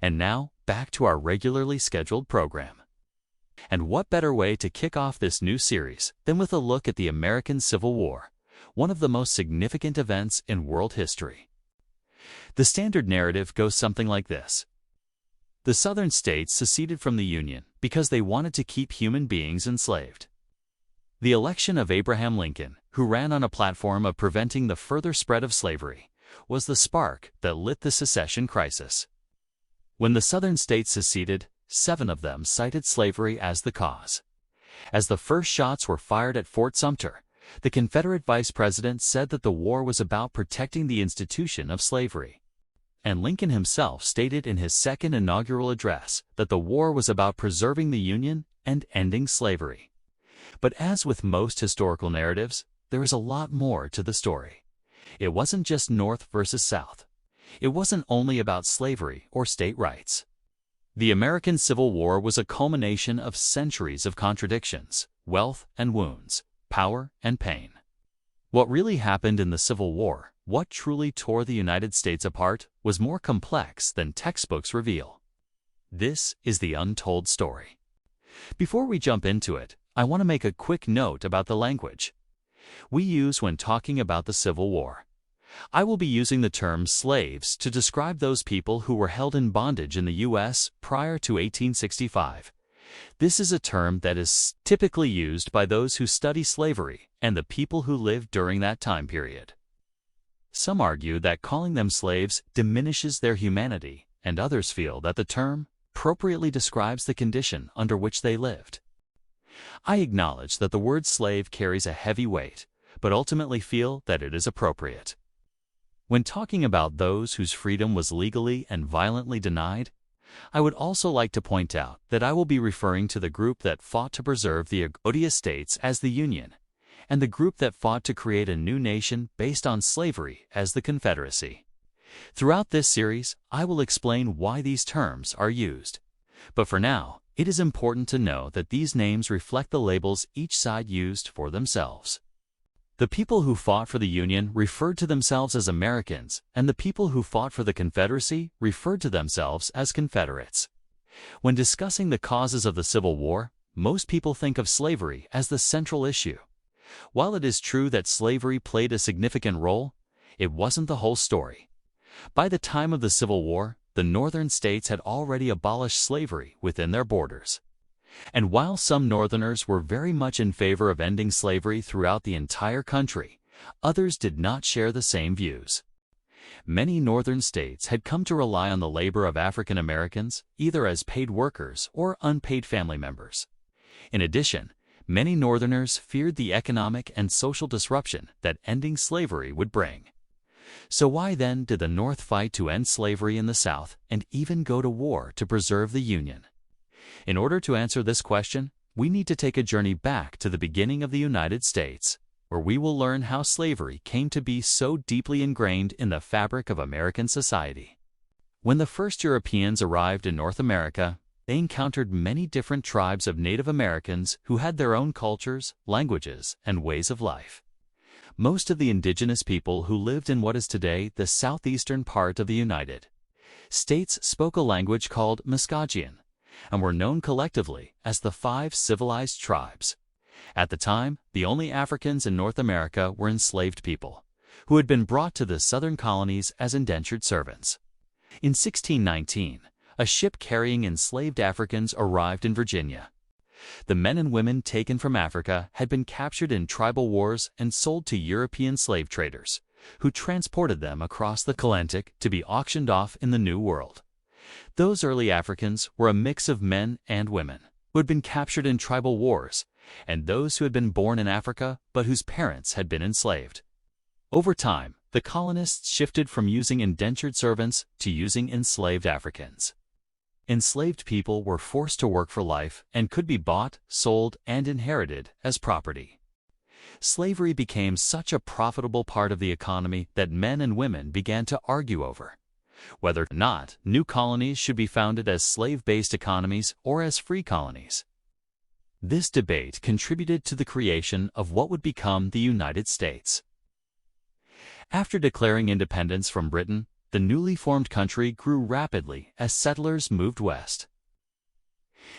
And now, back to our regularly scheduled program. And what better way to kick off this new series than with a look at the American Civil War, one of the most significant events in world history. The standard narrative goes something like this. The Southern states seceded from the Union because they wanted to keep human beings enslaved. The election of Abraham Lincoln, who ran on a platform of preventing the further spread of slavery, was the spark that lit the secession crisis. When the Southern states seceded, 7 of them cited slavery as the cause. As the first shots were fired at Fort Sumter, the Confederate vice president said that the war was about protecting the institution of slavery. And Lincoln himself stated in his second inaugural address that the war was about preserving the Union and ending slavery. But as with most historical narratives, there is a lot more to the story. It wasn't just North versus South. It wasn't only about slavery or state rights. The American Civil War was a culmination of centuries of contradictions, wealth and wounds, power and pain. What really happened in the Civil War, what truly tore the United States apart, was more complex than textbooks reveal. This is the untold story. Before we jump into it, I want to make a quick note about the language we use when talking about the Civil War. I will be using the term slaves to describe those people who were held in bondage in the U.S. prior to 1865. This is a term that is typically used by those who study slavery and the people who lived during that time period. Some argue that calling them slaves diminishes their humanity, and others feel that the term appropriately describes the condition under which they lived. I acknowledge that the word slave carries a heavy weight, but ultimately feel that it is appropriate. When talking about those whose freedom was legally and violently denied, I would also like to point out that I will be referring to the group that fought to preserve the bloodiest states as the Union, and the group that fought to create a new nation based on slavery as the Confederacy. Throughout this series, I will explain why these terms are used. But for now, it is important to know that these names reflect the labels each side used for themselves. The people who fought for the Union referred to themselves as Americans, and the people who fought for the Confederacy referred to themselves as Confederates. When discussing the causes of the Civil War, most people think of slavery as the central issue. While it is true that slavery played a significant role, it wasn't the whole story. By the time of the Civil War, the northern states had already abolished slavery within their borders. And while some Northerners were very much in favor of ending slavery throughout the entire country, others did not share the same views. Many northern states had come to rely on the labor of African Americans, either as paid workers or unpaid family members. In addition, many Northerners feared the economic and social disruption that ending slavery would bring. So why then did the North fight to end slavery in the South and even go to war to preserve the Union? In order to answer this question, we need to take a journey back to the beginning of the United States, where we will learn how slavery came to be so deeply ingrained in the fabric of American society. When the first Europeans arrived in North America, they encountered many different tribes of Native Americans who had their own cultures, languages, and ways of life. Most of the indigenous people who lived in what is today the southeastern part of the United States spoke a language called Muskogean, and were known collectively as the 5 civilized tribes. At the time, the only Africans in North America were enslaved people, who had been brought to the southern colonies as indentured servants. In 1619, a ship carrying enslaved Africans arrived in Virginia. The men and women taken from Africa had been captured in tribal wars and sold to European slave traders, who transported them across the Atlantic to be auctioned off in the New World. Those early Africans were a mix of men and women who had been captured in tribal wars, and those who had been born in Africa but whose parents had been enslaved. Over time, the colonists shifted from using indentured servants to using enslaved Africans. Enslaved people were forced to work for life and could be bought, sold, and inherited as property. Slavery became such a profitable part of the economy that men and women began to argue over whether or not new colonies should be founded as slave-based economies or as free colonies. This debate contributed to the creation of what would become the United States. After declaring independence from Britain, the newly formed country grew rapidly as settlers moved west.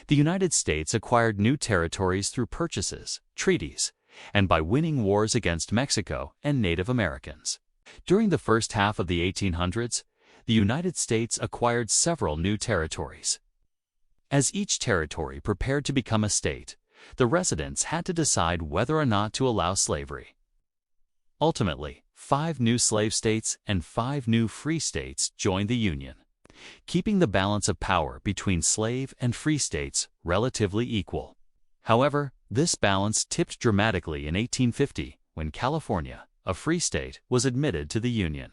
The United States acquired new territories through purchases, treaties, and by winning wars against Mexico and Native Americans. During the first half of the 1800s, the United States acquired several new territories. As each territory prepared to become a state, the residents had to decide whether or not to allow slavery. Ultimately, 5 new slave states and 5 new free states joined the Union, keeping the balance of power between slave and free states relatively equal. However, this balance tipped dramatically in 1850 when California, a free state, was admitted to the Union.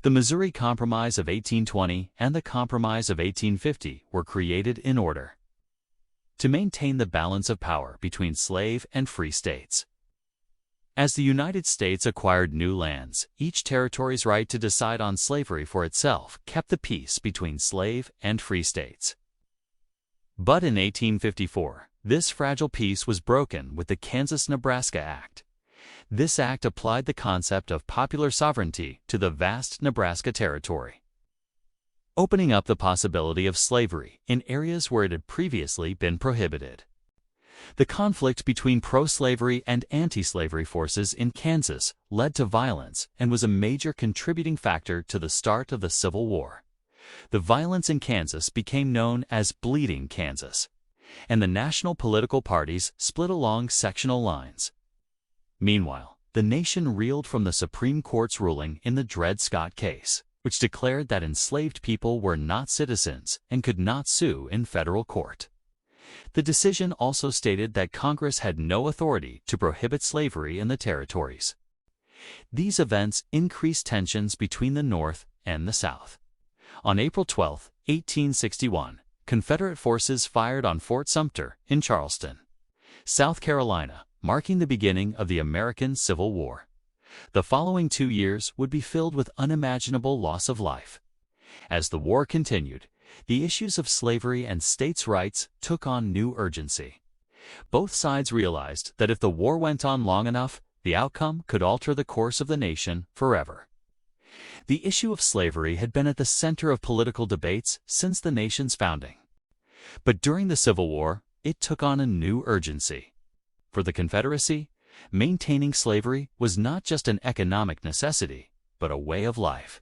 The Missouri Compromise of 1820 and the Compromise of 1850 were created in order to maintain the balance of power between slave and free states. As the United States acquired new lands, each territory's right to decide on slavery for itself kept the peace between slave and free states. But in 1854, this fragile peace was broken with the Kansas-Nebraska Act. This act applied the concept of popular sovereignty to the vast Nebraska territory, opening up the possibility of slavery in areas where it had previously been prohibited. The conflict between pro-slavery and anti-slavery forces in Kansas led to violence and was a major contributing factor to the start of the Civil War. The violence in Kansas became known as Bleeding Kansas, and the national political parties split along sectional lines. Meanwhile, the nation reeled from the Supreme Court's ruling in the Dred Scott case, which declared that enslaved people were not citizens and could not sue in federal court. The decision also stated that Congress had no authority to prohibit slavery in the territories. These events increased tensions between the North and the South. On April 12, 1861, Confederate forces fired on Fort Sumter in Charleston, South Carolina, marking the beginning of the American Civil War. The following 2 years would be filled with unimaginable loss of life. As the war continued, the issues of slavery and states' rights took on new urgency. Both sides realized that if the war went on long enough, the outcome could alter the course of the nation forever. The issue of slavery had been at the center of political debates since the nation's founding. But during the Civil War, it took on a new urgency. For the Confederacy, maintaining slavery was not just an economic necessity, but a way of life.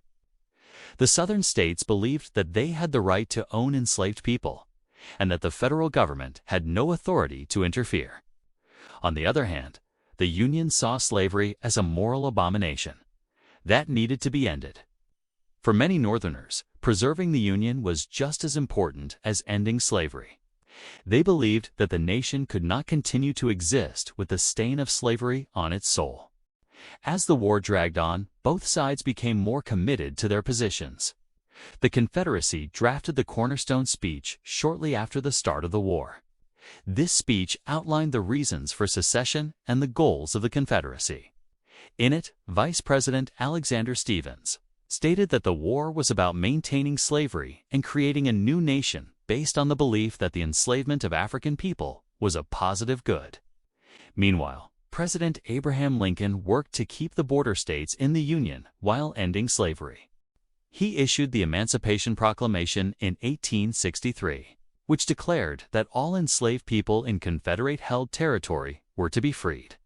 The Southern states believed that they had the right to own enslaved people, and that the federal government had no authority to interfere. On the other hand, the Union saw slavery as a moral abomination that needed to be ended. For many Northerners, preserving the Union was just as important as ending slavery. They believed that the nation could not continue to exist with the stain of slavery on its soul. As the war dragged on, both sides became more committed to their positions. The Confederacy drafted the cornerstone speech shortly after the start of the war. This speech outlined the reasons for secession and the goals of the Confederacy. In it, Vice President Alexander Stephens stated that the war was about maintaining slavery and creating a new nation based on the belief that the enslavement of African people was a positive good. Meanwhile, President Abraham Lincoln worked to keep the border states in the Union while ending slavery. He issued the Emancipation Proclamation in 1863, which declared that all enslaved people in Confederate-held territory were to be freed.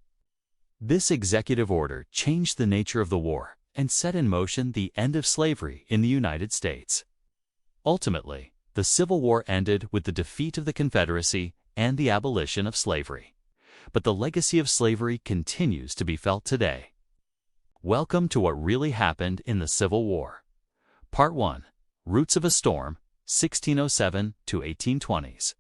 This executive order changed the nature of the war and set in motion the end of slavery in the United States. Ultimately, the Civil War ended with the defeat of the Confederacy and the abolition of slavery. But the legacy of slavery continues to be felt today. Welcome to what really happened in the Civil War. Part 1. Roots of a Storm, 1607 to 1820s.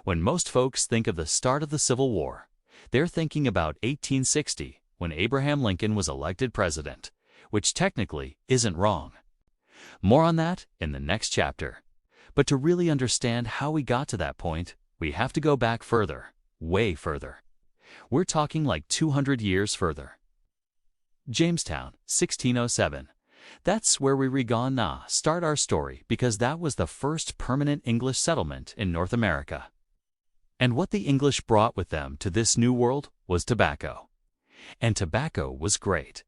When most folks think of the start of the Civil War, they're thinking about 1860, when Abraham Lincoln was elected president, which technically isn't wrong. More on that in the next chapter. But to really understand how we got to that point, we have to go back further, way further. We're talking like 200 years further. Jamestown, 1607. That's where we start our story because that was the first permanent English settlement in North America. And what the English brought with them to this new world was tobacco. And tobacco was great.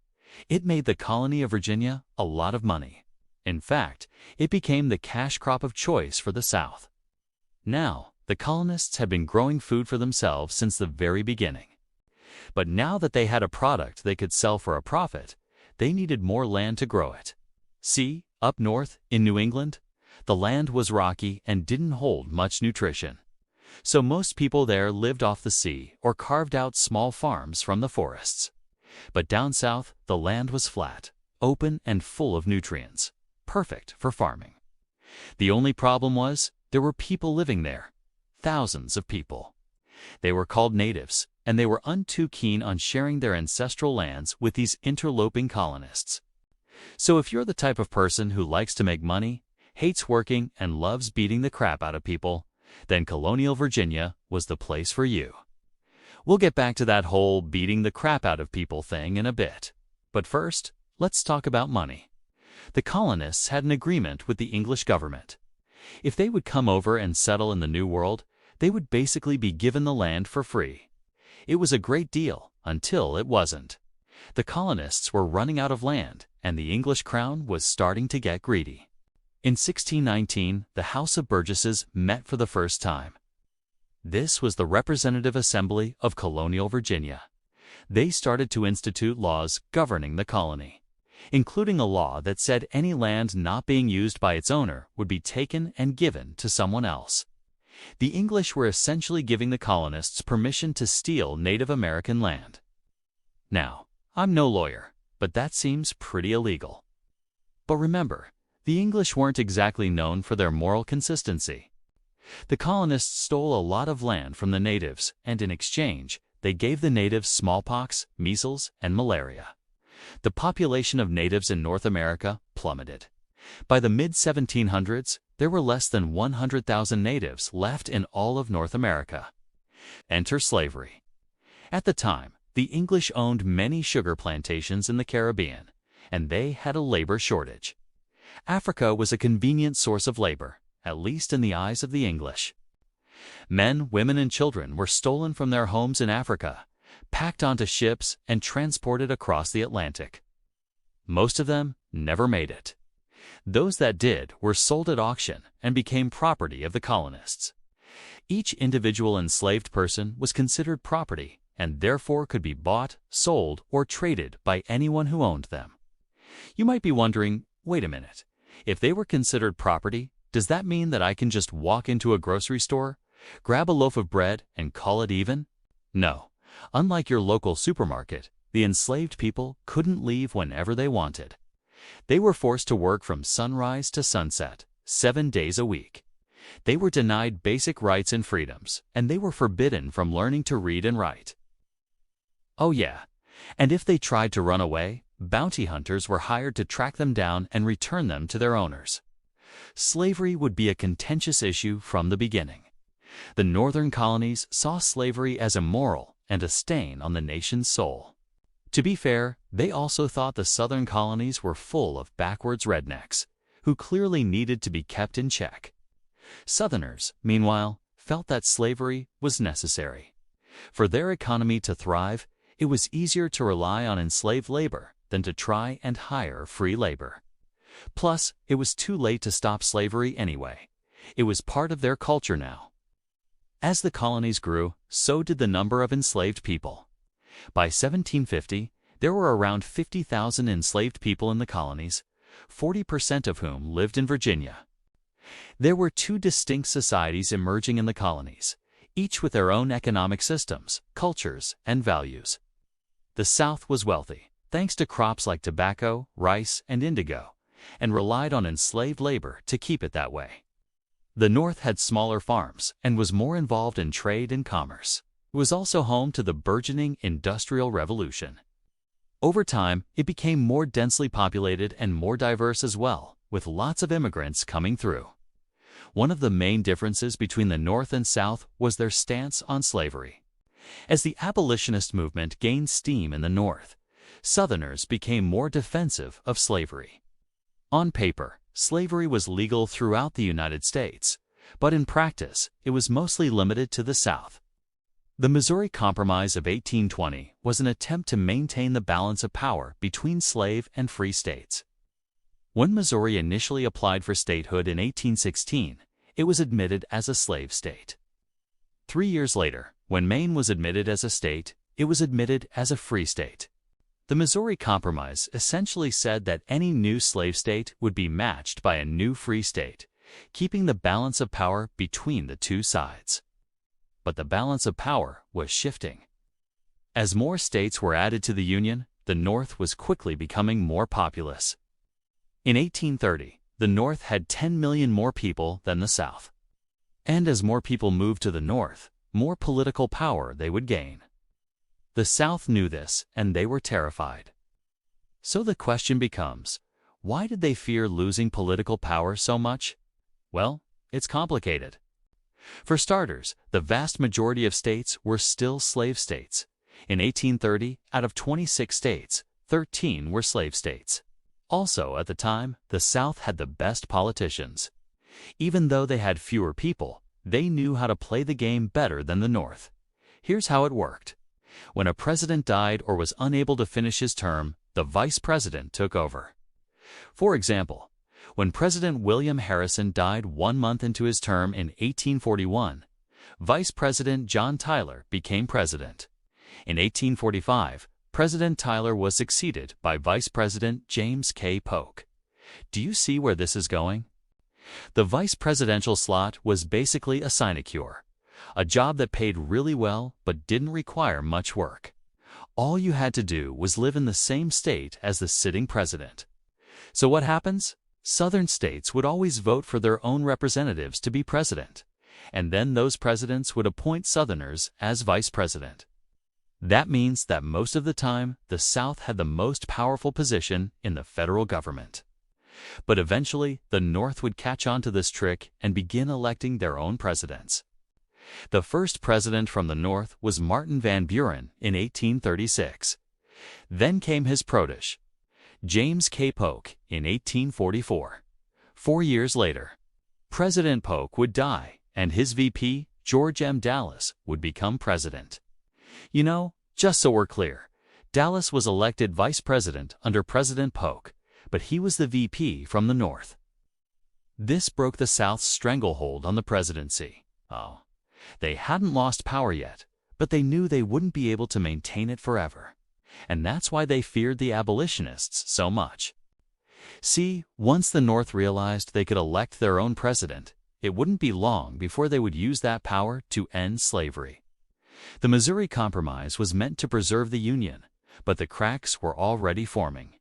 It made the colony of Virginia a lot of money. In fact, it became the cash crop of choice for the South. Now, the colonists had been growing food for themselves since the very beginning. But now that they had a product they could sell for a profit, they needed more land to grow it. See, up north, in New England, the land was rocky and didn't hold much nutrition. So most people there lived off the sea or carved out small farms from the forests. But down south, the land was flat, open and full of nutrients, perfect for farming. The only problem was, there were people living there. Thousands of people. They were called natives, and they were too keen on sharing their ancestral lands with these interloping colonists. So if you're the type of person who likes to make money, hates working, and loves beating the crap out of people, then colonial Virginia was the place for you. We'll get back to that whole beating the crap out of people thing in a bit. But first, let's talk about money. The colonists had an agreement with the English government. If they would come over and settle in the New World, they would basically be given the land for free. It was a great deal until it wasn't. The colonists were running out of land, and the English crown was starting to get greedy. In 1619, the House of Burgesses met for the first time. This was the representative assembly of colonial Virginia. They started to institute laws governing the colony, including a law that said any land not being used by its owner would be taken and given to someone else. The English were essentially giving the colonists permission to steal Native American land. Now, I'm no lawyer, but that seems pretty illegal. But remember, the English weren't exactly known for their moral consistency. The colonists stole a lot of land from the natives, and in exchange, they gave the natives smallpox, measles, and malaria. The population of natives in North America plummeted. By the mid-1700s, there were less than 100,000 natives left in all of North America. Enter slavery. At the time, the English owned many sugar plantations in the Caribbean, and they had a labor shortage. Africa was a convenient source of labor, at least in the eyes of the English. Men, women, and children were stolen from their homes in Africa, packed onto ships, and transported across the Atlantic. Most of them never made it. Those that did were sold at auction and became property of the colonists. Each individual enslaved person was considered property and therefore could be bought, sold, or traded by anyone who owned them. You might be wondering, wait a minute, if they were considered property, does that mean that I can just walk into a grocery store, grab a loaf of bread, and call it even? No. Unlike your local supermarket, the enslaved people couldn't leave whenever they wanted. They were forced to work from sunrise to sunset, 7 days a week. They were denied basic rights and freedoms, and they were forbidden from learning to read and write. Oh yeah, and if they tried to run away, bounty hunters were hired to track them down and return them to their owners. Slavery would be a contentious issue from the beginning. The northern colonies saw slavery as immoral and a stain on the nation's soul. To be fair, they also thought the southern colonies were full of backwards rednecks, who clearly needed to be kept in check. Southerners, meanwhile, felt that slavery was necessary. For their economy to thrive, it was easier to rely on enslaved labor than to try and hire free labor. Plus, it was too late to stop slavery anyway. It was part of their culture now. As the colonies grew, so did the number of enslaved people. By 1750, there were around 50,000 enslaved people in the colonies, 40% of whom lived in Virginia. There were two distinct societies emerging in the colonies, each with their own economic systems, cultures, and values. The South was wealthy, thanks to crops like tobacco, rice, and indigo, and relied on enslaved labor to keep it that way. The North had smaller farms and was more involved in trade and commerce. It was also home to the burgeoning Industrial Revolution. Over time, it became more densely populated and more diverse as well, with lots of immigrants coming through. One of the main differences between the North and South was their stance on slavery. As the abolitionist movement gained steam in the North, Southerners became more defensive of slavery. On paper, slavery was legal throughout the United States, but in practice, it was mostly limited to the South. The Missouri Compromise of 1820 was an attempt to maintain the balance of power between slave and free states. When Missouri initially applied for statehood in 1816, it was admitted as a slave state. 3 years later, when Maine was admitted as a state, it was admitted as a free state. The Missouri Compromise essentially said that any new slave state would be matched by a new free state, keeping the balance of power between the two sides. But the balance of power was shifting. As more states were added to the Union, the North was quickly becoming more populous. In 1830, the North had 10 million more people than the South. And as more people moved to the North, more political power they would gain. The South knew this, and they were terrified. So the question becomes, why did they fear losing political power so much? Well, it's complicated. For starters, the vast majority of states were still slave states. In 1830, out of 26 states, 13 were slave states. Also, at the time, the South had the best politicians. Even though they had fewer people, they knew how to play the game better than the North. Here's how it worked. When a president died or was unable to finish his term, the vice president took over. For example, when President William Harrison died 1 month into his term in 1841, Vice President John Tyler became president. In 1845, President Tyler was succeeded by Vice President James K. Polk. Do you see where this is going? The vice presidential slot was basically a sinecure, a job that paid really well but didn't require much work. All you had to do was live in the same state as the sitting president. So what happens? Southern states would always vote for their own representatives to be president, and then those presidents would appoint Southerners as vice president. That means that most of the time, the South had the most powerful position in the federal government. But eventually, the North would catch on to this trick and begin electing their own presidents. The first president from the North was Martin Van Buren in 1836. Then came his protege, James K. Polk, in 1844. 4 years later, President Polk would die, and his VP, George M. Dallas, would become president. You know, just so we're clear, Dallas was elected vice president under President Polk, but he was the VP from the North. This broke the South's stranglehold on the presidency. Oh, they hadn't lost power yet, but they knew they wouldn't be able to maintain it forever. And that's why they feared the abolitionists so much. See, once the North realized they could elect their own president, it wouldn't be long before they would use that power to end slavery. The Missouri Compromise was meant to preserve the Union, but the cracks were already forming.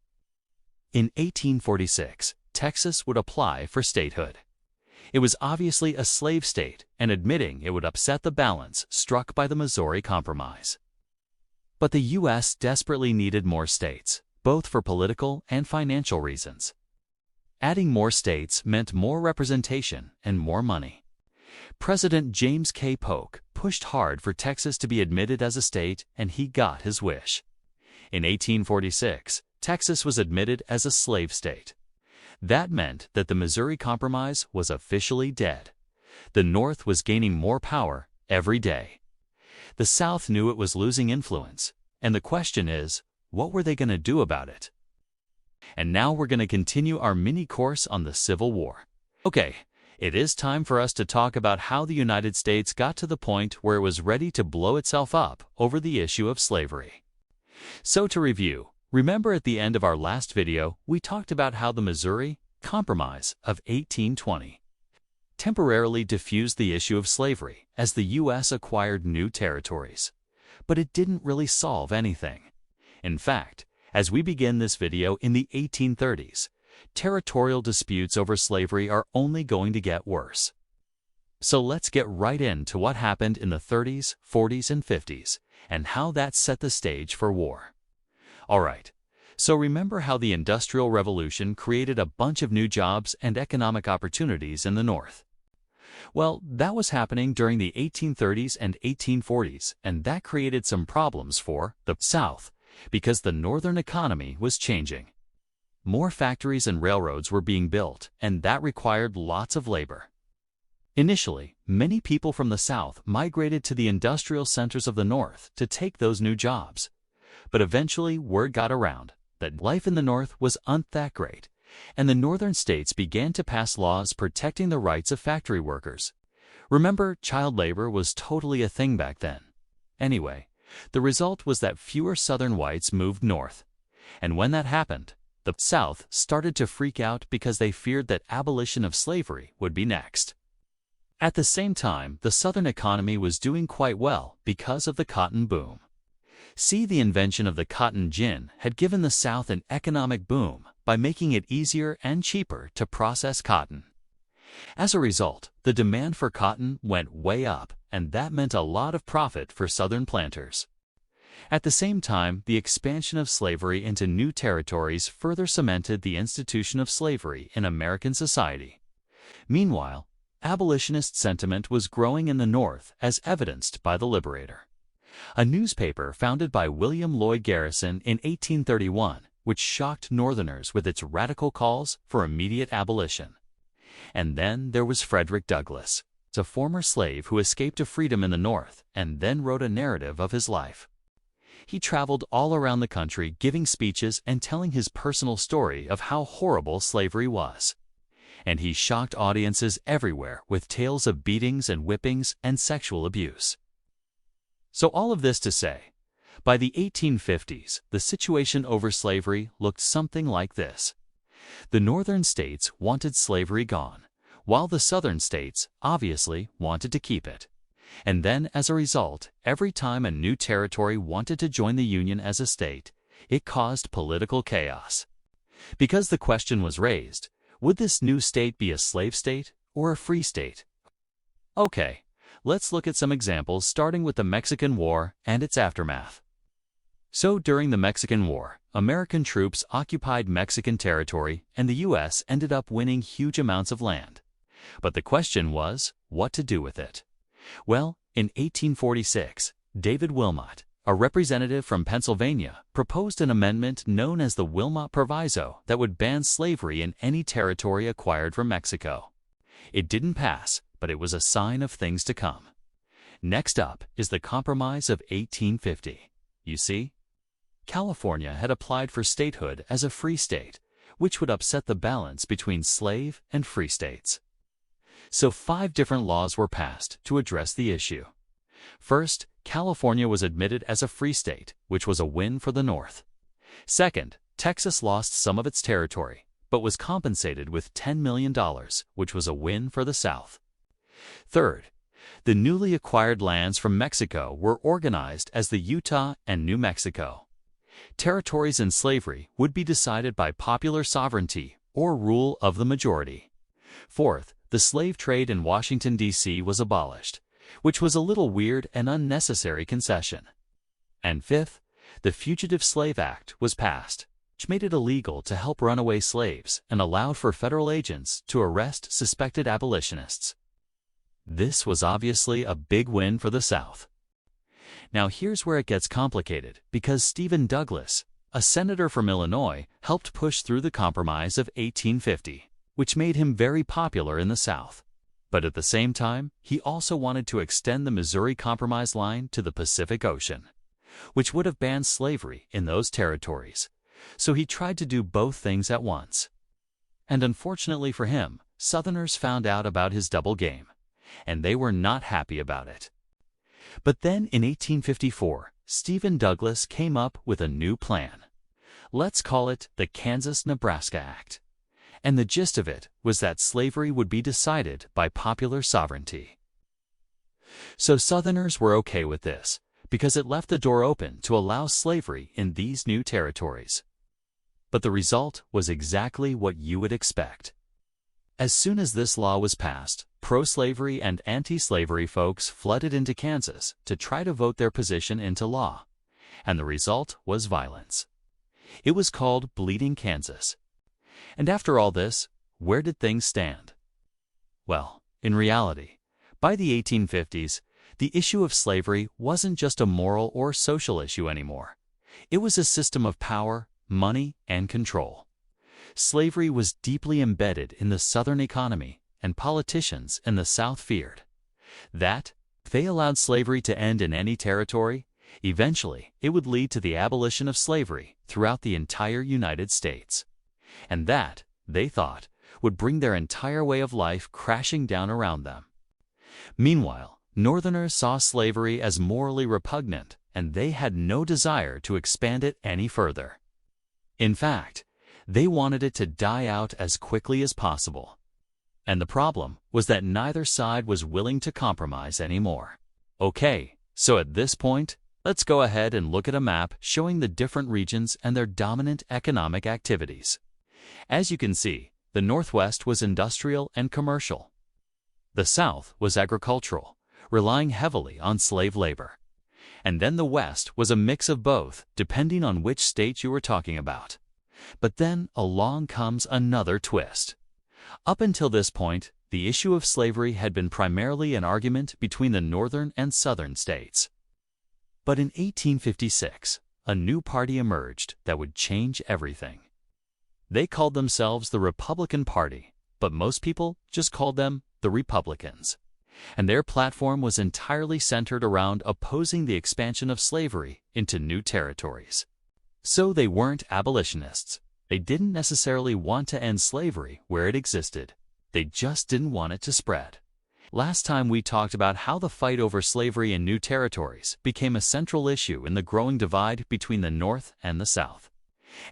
In 1846, Texas would apply for statehood. It was obviously a slave state, and admitting it would upset the balance struck by the Missouri Compromise. But the U.S. desperately needed more states, both for political and financial reasons. Adding more states meant more representation and more money. President James K. Polk pushed hard for Texas to be admitted as a state, and he got his wish. In 1846, Texas was admitted as a slave state. That meant that the Missouri Compromise was officially dead. The North was gaining more power every day. The South knew it was losing influence, and the question is, what were they going to do about it? And now we're going to continue our mini course on the Civil War. Okay, it is time for us to talk about how the United States got to the point where it was ready to blow itself up over the issue of slavery. So to review, remember at the end of our last video, we talked about how the Missouri Compromise of 1820 temporarily diffused the issue of slavery as the U.S. acquired new territories. But it didn't really solve anything. In fact, as we begin this video in the 1830s, territorial disputes over slavery are only going to get worse. So let's get right into what happened in the 30s, 40s, and 50s, and how that set the stage for war. Alright, so remember how the Industrial Revolution created a bunch of new jobs and economic opportunities in the North? Well, that was happening during the 1830s and 1840s, and that created some problems for the South, because the Northern economy was changing. More factories and railroads were being built, and that required lots of labor. Initially, many people from the South migrated to the industrial centers of the North to take those new jobs. But eventually, word got around that life in the North wasn't that great, and the northern states began to pass laws protecting the rights of factory workers. Remember, child labor was totally a thing back then. Anyway, the result was that fewer southern whites moved north. And when that happened, the South started to freak out because they feared that abolition of slavery would be next. At the same time, the Southern economy was doing quite well because of the cotton boom. See, the invention of the cotton gin had given the South an economic boom by making it easier and cheaper to process cotton. As a result, the demand for cotton went way up, and that meant a lot of profit for Southern planters. At the same time, the expansion of slavery into new territories further cemented the institution of slavery in American society. Meanwhile, abolitionist sentiment was growing in the North, as evidenced by the Liberator, a newspaper founded by William Lloyd Garrison in 1831, which shocked Northerners with its radical calls for immediate abolition. And then there was Frederick Douglass, a former slave who escaped to freedom in the North and then wrote a narrative of his life. He traveled all around the country giving speeches and telling his personal story of how horrible slavery was. And he shocked audiences everywhere with tales of beatings and whippings and sexual abuse. So all of this to say, by the 1850s, the situation over slavery looked something like this. The northern states wanted slavery gone, while the southern states obviously wanted to keep it. And then, as a result, every time a new territory wanted to join the Union as a state, it caused political chaos. Because the question was raised, would this new state be a slave state or a free state? Okay, let's look at some examples starting with the Mexican War and its aftermath. So during the Mexican War, American troops occupied Mexican territory and the U.S. ended up winning huge amounts of land. But the question was, what to do with it? Well, in 1846, David Wilmot, a representative from Pennsylvania, proposed an amendment known as the Wilmot Proviso that would ban slavery in any territory acquired from Mexico. It didn't pass, but it was a sign of things to come. Next up is the Compromise of 1850. You see, California had applied for statehood as a free state, which would upset the balance between slave and free states. So 5 different laws were passed to address the issue. First, California was admitted as a free state, which was a win for the North. Second, Texas lost some of its territory, but was compensated with $10 million, which was a win for the South. Third, the newly acquired lands from Mexico were organized as the Utah and New Mexico. Territories in slavery would be decided by popular sovereignty or rule of the majority. Fourth, the slave trade in Washington, D.C. was abolished, which was a little weird and unnecessary concession. And fifth, the Fugitive Slave Act was passed, which made it illegal to help runaway slaves and allowed for federal agents to arrest suspected abolitionists. This was obviously a big win for the South. Now here's where it gets complicated, because Stephen Douglas, a senator from Illinois, helped push through the Compromise of 1850. Which made him very popular in the South. But at the same time, he also wanted to extend the Missouri Compromise line to the Pacific Ocean, which would have banned slavery in those territories. So he tried to do both things at once. And unfortunately for him, Southerners found out about his double game, and they were not happy about it. But then in 1854, Stephen Douglas came up with a new plan. Let's call it the Kansas-Nebraska Act. And the gist of it was that slavery would be decided by popular sovereignty. So Southerners were okay with this, because it left the door open to allow slavery in these new territories. But the result was exactly what you would expect. As soon as this law was passed, pro-slavery and anti-slavery folks flooded into Kansas to try to vote their position into law, and the result was violence. It was called Bleeding Kansas. And after all this, where did things stand? Well, in reality, by the 1850s, the issue of slavery wasn't just a moral or social issue anymore. It was a system of power, money, and control. Slavery was deeply embedded in the Southern economy, and politicians in the South feared that, if they allowed slavery to end in any territory, eventually it would lead to the abolition of slavery throughout the entire United States. And that they thought, would bring their entire way of life crashing down around them. Meanwhile, Northerners saw slavery as morally repugnant, and they had no desire to expand it any further. In fact, they wanted it to die out as quickly as possible. And the problem was that neither side was willing to compromise anymore. Okay, so at this point, let's go ahead and look at a map showing the different regions and their dominant economic activities. As you can see, the Northwest was industrial and commercial. The South was agricultural, relying heavily on slave labor. And then the West was a mix of both, depending on which state you were talking about. But then along comes another twist. Up until this point, the issue of slavery had been primarily an argument between the northern and southern states. But in 1856, a new party emerged that would change everything. They called themselves the Republican Party, but most people just called them the Republicans. And their platform was entirely centered around opposing the expansion of slavery into new territories. So they weren't abolitionists. They didn't necessarily want to end slavery where it existed. They just didn't want it to spread. Last time we talked about how the fight over slavery in new territories became a central issue in the growing divide between the North and the South.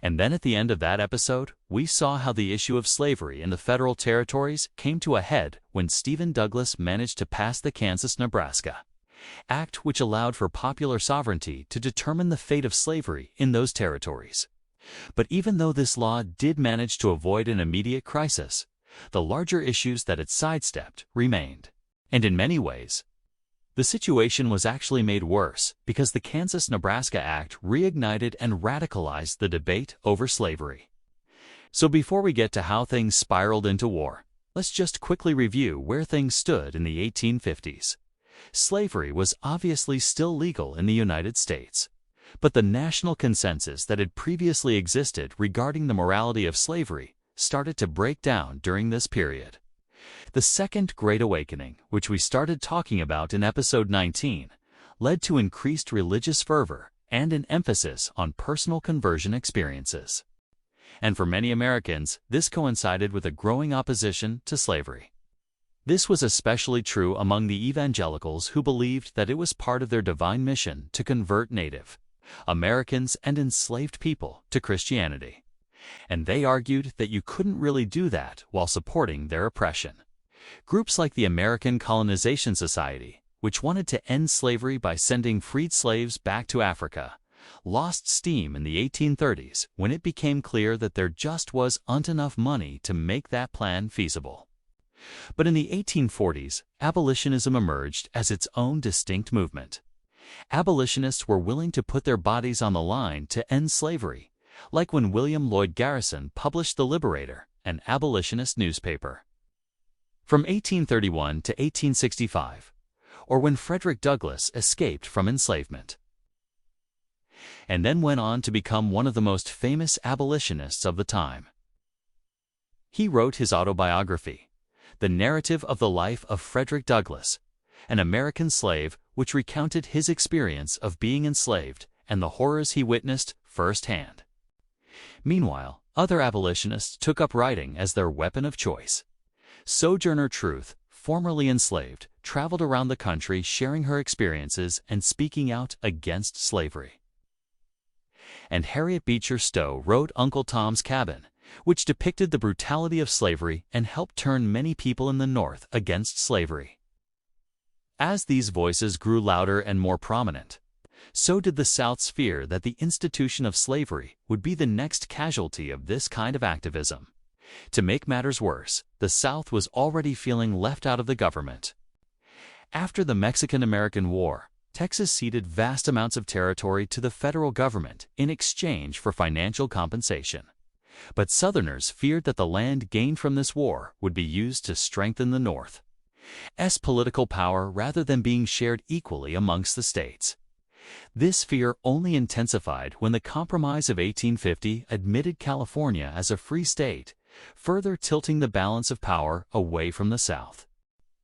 And then at the end of that episode, we saw how the issue of slavery in the federal territories came to a head when Stephen Douglas managed to pass the Kansas-Nebraska Act, which allowed for popular sovereignty to determine the fate of slavery in those territories. But even though this law did manage to avoid an immediate crisis, the larger issues that it sidestepped remained. And in many ways, the situation was actually made worse because the Kansas-Nebraska Act reignited and radicalized the debate over slavery. So before we get to how things spiraled into war, let's just quickly review where things stood in the 1850s. Slavery was obviously still legal in the United States, but the national consensus that had previously existed regarding the morality of slavery started to break down during this period. The Second Great Awakening, which we started talking about in episode 19, led to increased religious fervor and an emphasis on personal conversion experiences. And for many Americans, this coincided with a growing opposition to slavery. This was especially true among the evangelicals who believed that it was part of their divine mission to convert Native Americans and enslaved people to Christianity. And they argued that you couldn't really do that while supporting their oppression. Groups like the American Colonization Society, which wanted to end slavery by sending freed slaves back to Africa, lost steam in the 1830s when it became clear that there just wasn't enough money to make that plan feasible. But in the 1840s, abolitionism emerged as its own distinct movement. Abolitionists were willing to put their bodies on the line to end slavery, like when William Lloyd Garrison published The Liberator, an abolitionist newspaper. From 1831 to 1865, or when Frederick Douglass escaped from enslavement, and then went on to become one of the most famous abolitionists of the time. He wrote his autobiography, The Narrative of the Life of Frederick Douglass, an American slave, which recounted his experience of being enslaved and the horrors he witnessed firsthand. Meanwhile, other abolitionists took up writing as their weapon of choice. Sojourner Truth, formerly enslaved, traveled around the country sharing her experiences and speaking out against slavery. And Harriet Beecher Stowe wrote Uncle Tom's Cabin, which depicted the brutality of slavery and helped turn many people in the North against slavery. As these voices grew louder and more prominent, so did the South's fear that the institution of slavery would be the next casualty of this kind of activism. To make matters worse, the South was already feeling left out of the government. After the Mexican-American War, Texas ceded vast amounts of territory to the federal government in exchange for financial compensation. But Southerners feared that the land gained from this war would be used to strengthen the North's political power rather than being shared equally amongst the states. This fear only intensified when the Compromise of 1850 admitted California as a free state, further tilting the balance of power away from the South.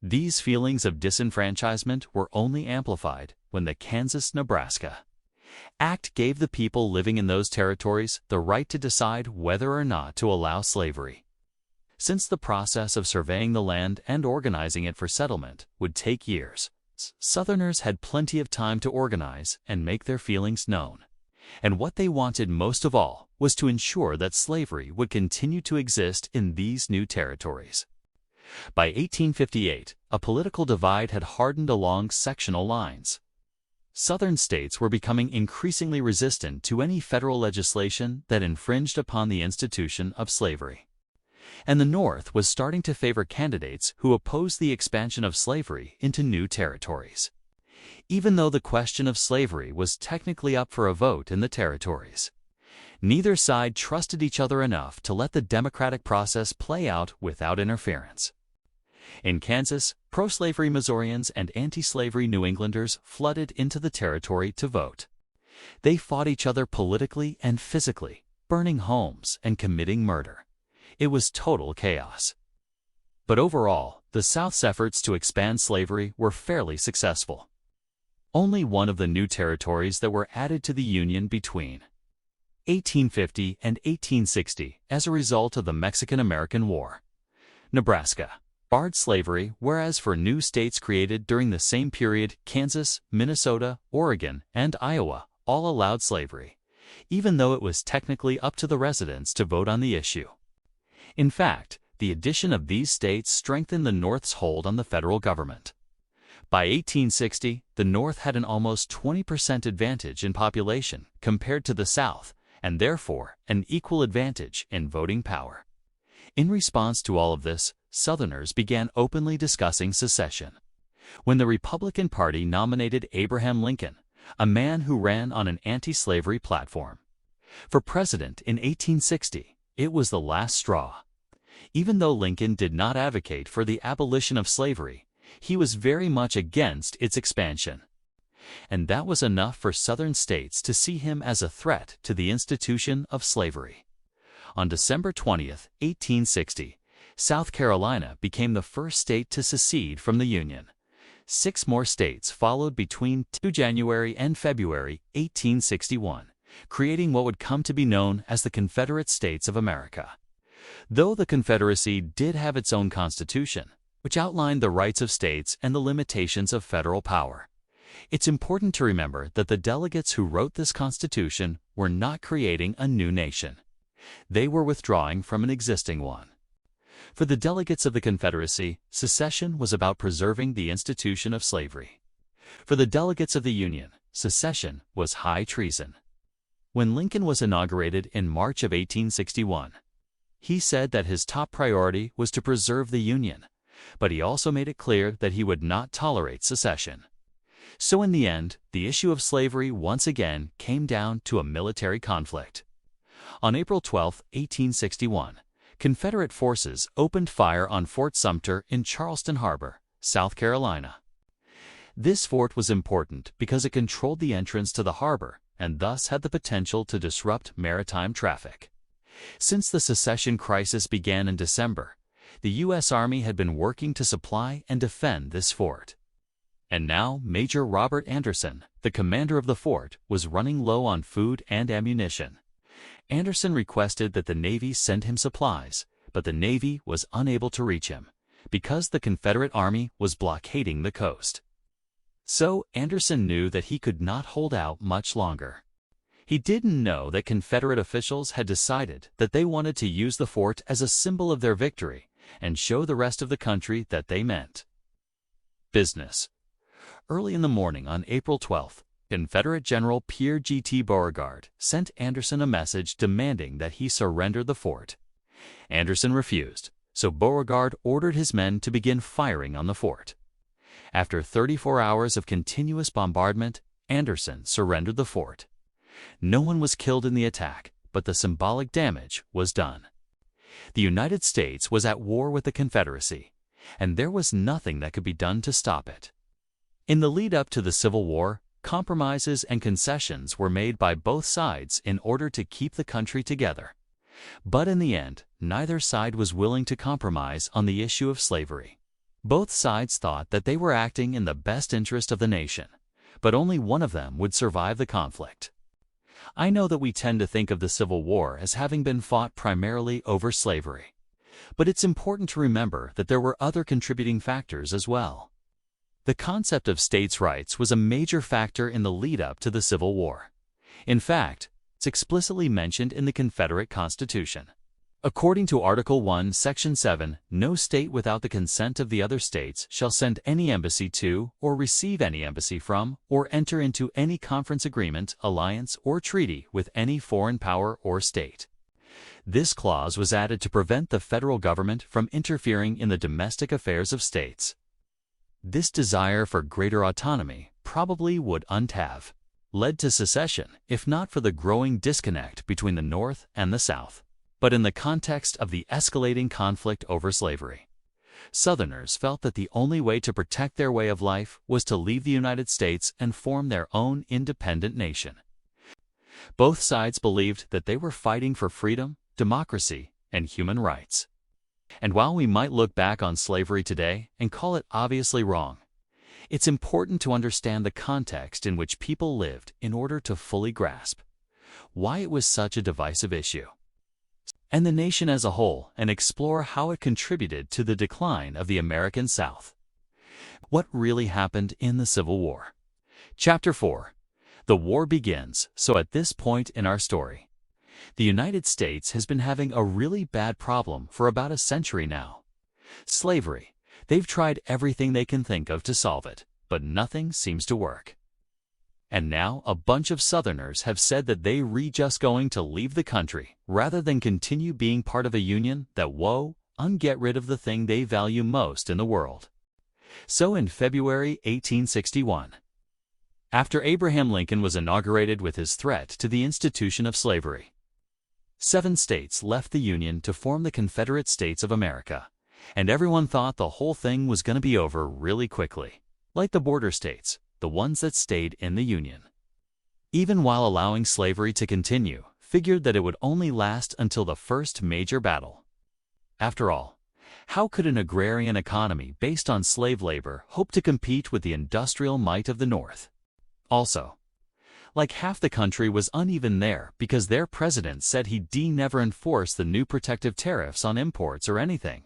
These feelings of disenfranchisement were only amplified when the Kansas-Nebraska Act gave the people living in those territories the right to decide whether or not to allow slavery. since the process of surveying the land and organizing it for settlement would take years. Southerners had plenty of time to organize and make their feelings known. And what they wanted most of all was to ensure that slavery would continue to exist in these new territories. By 1858, a political divide had hardened along sectional lines. Southern states were becoming increasingly resistant to any federal legislation that infringed upon the institution of slavery. And the North was starting to favor candidates who opposed the expansion of slavery into new territories, even though the question of slavery was technically up for a vote in the territories. Neither side trusted each other enough to let the democratic process play out without interference. In Kansas, pro-slavery Missourians and anti-slavery New Englanders flooded into the territory to vote. They fought each other politically and physically, burning homes and committing murder. It was total chaos. But overall, the South's efforts to expand slavery were fairly successful. Only one of the new territories that were added to the Union between 1850 and 1860 as a result of the Mexican-American War, Nebraska, barred slavery, whereas for new states created during the same period, Kansas, Minnesota, Oregon, and Iowa all allowed slavery, even though it was technically up to the residents to vote on the issue. In fact, the addition of these states strengthened the North's hold on the federal government. By 1860, the North had an almost 20% advantage in population compared to the South, and therefore an equal advantage in voting power. In response to all of this, Southerners began openly discussing secession. When the Republican Party nominated Abraham Lincoln, a man who ran on an anti-slavery platform, for president in 1860, it was the last straw. Even though Lincoln did not advocate for the abolition of slavery, he was very much against its expansion. And that was enough for Southern states to see him as a threat to the institution of slavery. On December 20, 1860, South Carolina became the first state to secede from the Union. 6 more states followed between January and February 1861, creating what would come to be known as the Confederate States of America. Though the Confederacy did have its own constitution, which outlined the rights of states and the limitations of federal power, it's important to remember that the delegates who wrote this constitution were not creating a new nation. They were withdrawing from an existing one. For the delegates of the Confederacy, secession was about preserving the institution of slavery. For the delegates of the Union, secession was high treason. When Lincoln was inaugurated in March of 1861, he said that his top priority was to preserve the Union, but he also made it clear that he would not tolerate secession. So in the end, the issue of slavery once again came down to a military conflict. On April 12, 1861, Confederate forces opened fire on Fort Sumter in Charleston Harbor, South Carolina. This fort was important because it controlled the entrance to the harbor and thus had the potential to disrupt maritime traffic. Since the secession crisis began in December, the U.S. Army had been working to supply and defend this fort. And now Major Robert Anderson, the commander of the fort, was running low on food and ammunition. Anderson requested that the Navy send him supplies, but the Navy was unable to reach him because the Confederate Army was blockading the coast. So Anderson knew that he could not hold out much longer. He didn't know that Confederate officials had decided that they wanted to use the fort as a symbol of their victory and show the rest of the country that they meant business. Early in the morning on April 12th, Confederate General Pierre G.T. Beauregard sent Anderson a message demanding that he surrender the fort. Anderson refused, so Beauregard ordered his men to begin firing on the fort. After 34 hours of continuous bombardment, Anderson surrendered the fort. No one was killed in the attack, but the symbolic damage was done. The United States was at war with the Confederacy, and there was nothing that could be done to stop it. In the lead-up to the Civil War, compromises and concessions were made by both sides in order to keep the country together. But in the end, neither side was willing to compromise on the issue of slavery. Both sides thought that they were acting in the best interest of the nation, but only one of them would survive the conflict. I know that we tend to think of the Civil War as having been fought primarily over slavery. But it's important to remember that there were other contributing factors as well. The concept of states' rights was a major factor in the lead-up to the Civil War. In fact, it's explicitly mentioned in the Confederate Constitution. According to Article 1, Section 7, no state without the consent of the other states shall send any embassy to, or receive any embassy from, or enter into any conference agreement, alliance, or treaty with any foreign power or state. This clause was added to prevent the federal government from interfering in the domestic affairs of states. This desire for greater autonomy probably would have led to secession, if not for the growing disconnect between the North and the South. But in the context of the escalating conflict over slavery, Southerners felt that the only way to protect their way of life was to leave the United States and form their own independent nation. Both sides believed that they were fighting for freedom, democracy, and human rights. And while we might look back on slavery today and call it obviously wrong, it's important to understand the context in which people lived in order to fully grasp why it was such a divisive issue, and the nation as a whole, and explore how it contributed to the decline of the American South. What really happened in the Civil War? Chapter 4. The war begins. So at this point in our story, the United States has been having a really bad problem for about a century now. Slavery. They've tried everything they can think of to solve it, but nothing seems to work. And now a bunch of Southerners have said that they are just going to leave the country rather than continue being part of a union that get rid of the thing they value most in the world. So in February 1861, after Abraham Lincoln was inaugurated with his threat to the institution of slavery, 7 states left the Union to form the Confederate States of America, and everyone thought the whole thing was going to be over really quickly, like the border states, the ones that stayed in the Union. Even while allowing slavery to continue, figured that it would only last until the first major battle. After all, how could an agrarian economy based on slave labor hope to compete with the industrial might of the North? Also, like half the country was uneven there because their president said he'd never enforce the new protective tariffs on imports or anything.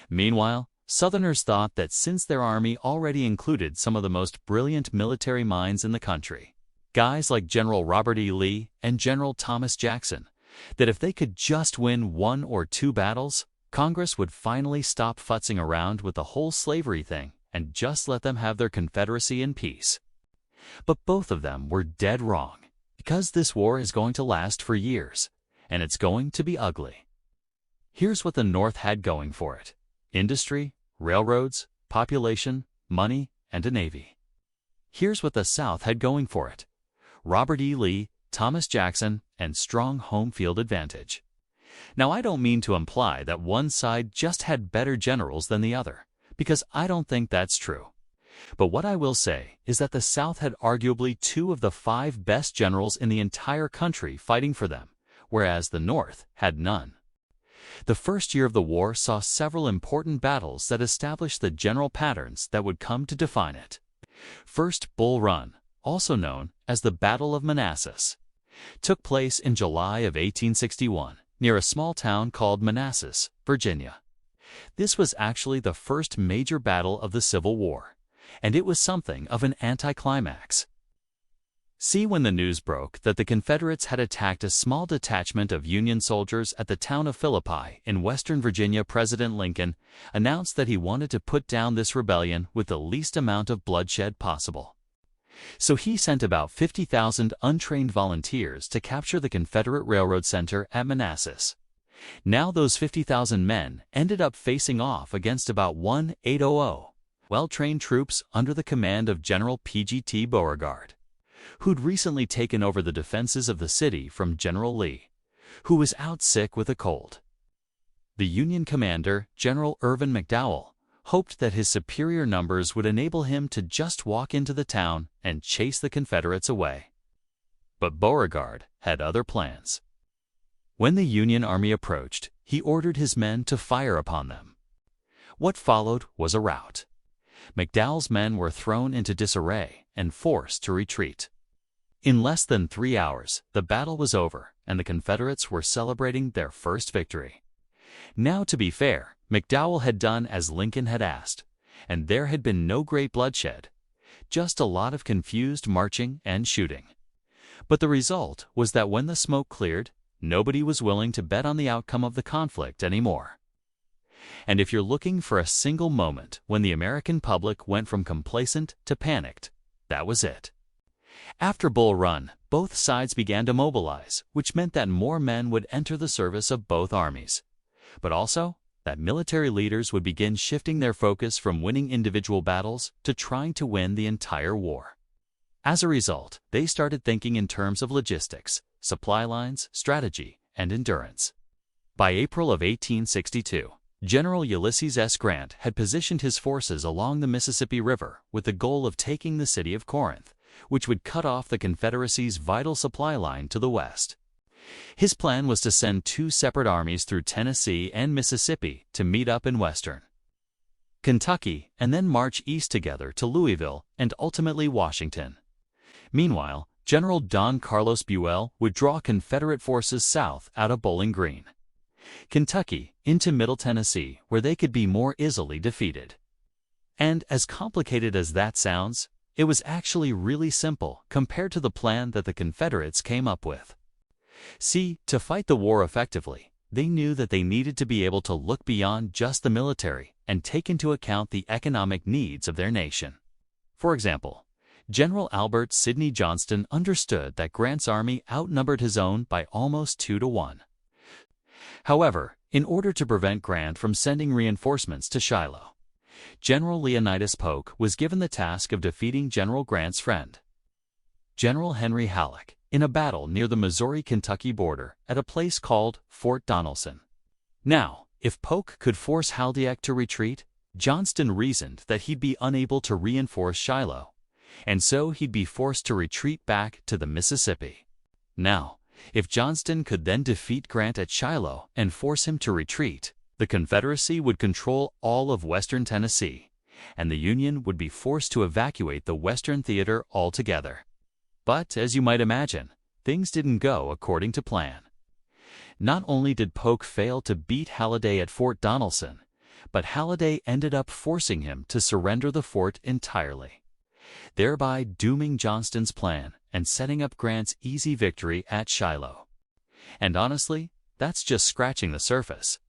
Meanwhile, Southerners thought that since their army already included some of the most brilliant military minds in the country, guys like General Robert E. Lee and General Thomas Jackson, that if they could just win 1 or 2 battles, Congress would finally stop futzing around with the whole slavery thing and just let them have their Confederacy in peace. But both of them were dead wrong, because this war is going to last for years, and it's going to be ugly. Here's what the North had going for it: industry, railroads, population, money, and a navy. Here's what the South had going for it: Robert E. Lee, Thomas Jackson, and strong home field advantage. Now, I don't mean to imply that one side just had better generals than the other, because I don't think that's true. But what I will say is that the South had arguably 2 of the 5 best generals in the entire country fighting for them, whereas the North had none. The first year of the war saw several important battles that established the general patterns that would come to define it. First, Bull Run, also known as the Battle of Manassas, took place in July of 1861 near a small town called Manassas, Virginia. This was actually the first major battle of the Civil War, and it was something of an anticlimax. See, when the news broke that the Confederates had attacked a small detachment of Union soldiers at the town of Philippi in western Virginia, President Lincoln announced that he wanted to put down this rebellion with the least amount of bloodshed possible. So he sent about 50,000 untrained volunteers to capture the Confederate Railroad Center at Manassas. Now those 50,000 men ended up facing off against about 1,800 well-trained troops under the command of General P.G.T. Beauregard, who'd recently taken over the defenses of the city from General Lee, who was out sick with a cold. The Union commander, General Irvin McDowell, hoped that his superior numbers would enable him to just walk into the town and chase the Confederates away. But Beauregard had other plans. When the Union army approached, he ordered his men to fire upon them. What followed was a rout. McDowell's men were thrown into disarray and forced to retreat. In less than 3 hours, the battle was over, and the Confederates were celebrating their first victory. Now, to be fair, McDowell had done as Lincoln had asked, and there had been no great bloodshed, just a lot of confused marching and shooting. But the result was that when the smoke cleared, nobody was willing to bet on the outcome of the conflict anymore. And if you're looking for a single moment when the American public went from complacent to panicked, that was it. After Bull Run, both sides began to mobilize, which meant that more men would enter the service of both armies. But also, that military leaders would begin shifting their focus from winning individual battles to trying to win the entire war. As a result, they started thinking in terms of logistics, supply lines, strategy, and endurance. By April of 1862, General Ulysses S. Grant had positioned his forces along the Mississippi River with the goal of taking the city of Corinth, which would cut off the Confederacy's vital supply line to the west. His plan was to send two separate armies through Tennessee and Mississippi to meet up in western Kentucky and then march east together to Louisville and ultimately Washington. Meanwhile, General Don Carlos Buell would draw Confederate forces south out of Bowling Green, Kentucky, into Middle Tennessee, where they could be more easily defeated. And as complicated as that sounds, it was actually really simple compared to the plan that the Confederates came up with. See, to fight the war effectively, they knew that they needed to be able to look beyond just the military and take into account the economic needs of their nation. For example, General Albert Sidney Johnston understood that Grant's army outnumbered his own by almost 2-1. However, in order to prevent Grant from sending reinforcements to Shiloh, General Leonidas Polk was given the task of defeating General Grant's friend, General Henry Halleck, in a battle near the Missouri-Kentucky border at a place called Fort Donelson. Now, if Polk could force Halleck to retreat, Johnston reasoned that he'd be unable to reinforce Shiloh, and so he'd be forced to retreat back to the Mississippi. Now, if Johnston could then defeat Grant at Shiloh and force him to retreat, the Confederacy would control all of western Tennessee, and the Union would be forced to evacuate the Western Theater altogether. But, as you might imagine, things didn't go according to plan. Not only did Polk fail to beat Halleck at Fort Donelson, but Halleck ended up forcing him to surrender the fort entirely, thereby dooming Johnston's plan and setting up Grant's easy victory at Shiloh. And honestly, that's just scratching the surface.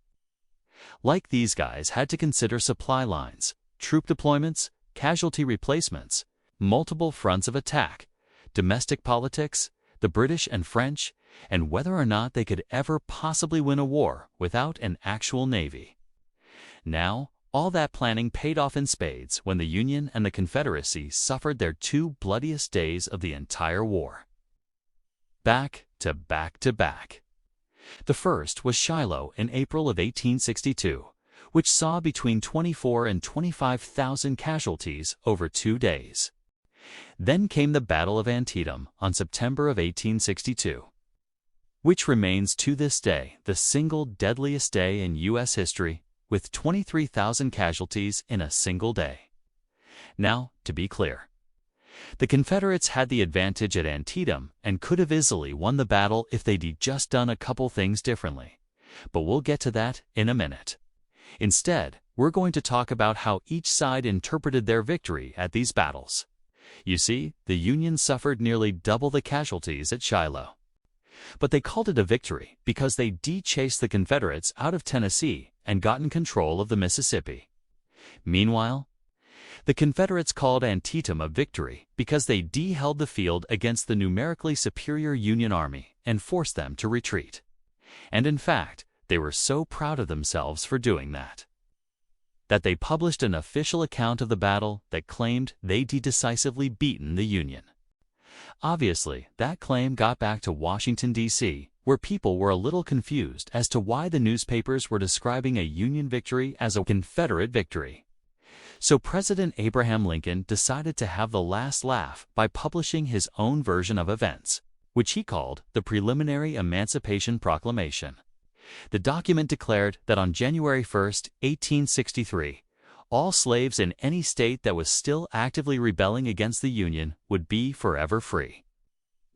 Like, these guys had to consider supply lines, troop deployments, casualty replacements, multiple fronts of attack, domestic politics, the British and French, and whether or not they could ever possibly win a war without an actual navy. Now, all that planning paid off in spades when the Union and the Confederacy suffered their two bloodiest days of the entire war. Back to back to back. The first was Shiloh in April of 1862, which saw between 24,000 and 25,000 casualties over 2 days. Then came the Battle of Antietam on September of 1862, which remains to this day the single deadliest day in U.S. history, with 23,000 casualties in a single day. Now, to be clear, the Confederates had the advantage at Antietam and could have easily won the battle if they'd just done a couple things differently, but we'll get to that in a minute. Instead, we're going to talk about how each side interpreted their victory at these battles. You see, the Union suffered nearly double the casualties at Shiloh. But they called it a victory because they chased the Confederates out of Tennessee and got in control of the Mississippi. Meanwhile, the Confederates called Antietam a victory because they held the field against the numerically superior Union Army and forced them to retreat. And in fact, they were so proud of themselves for doing that they published an official account of the battle that claimed they'd decisively beaten the Union. Obviously, that claim got back to Washington, D.C., where people were a little confused as to why the newspapers were describing a Union victory as a Confederate victory. So President Abraham Lincoln decided to have the last laugh by publishing his own version of events, which he called the Preliminary Emancipation Proclamation. The document declared that on January 1, 1863, all slaves in any state that was still actively rebelling against the Union would be forever free.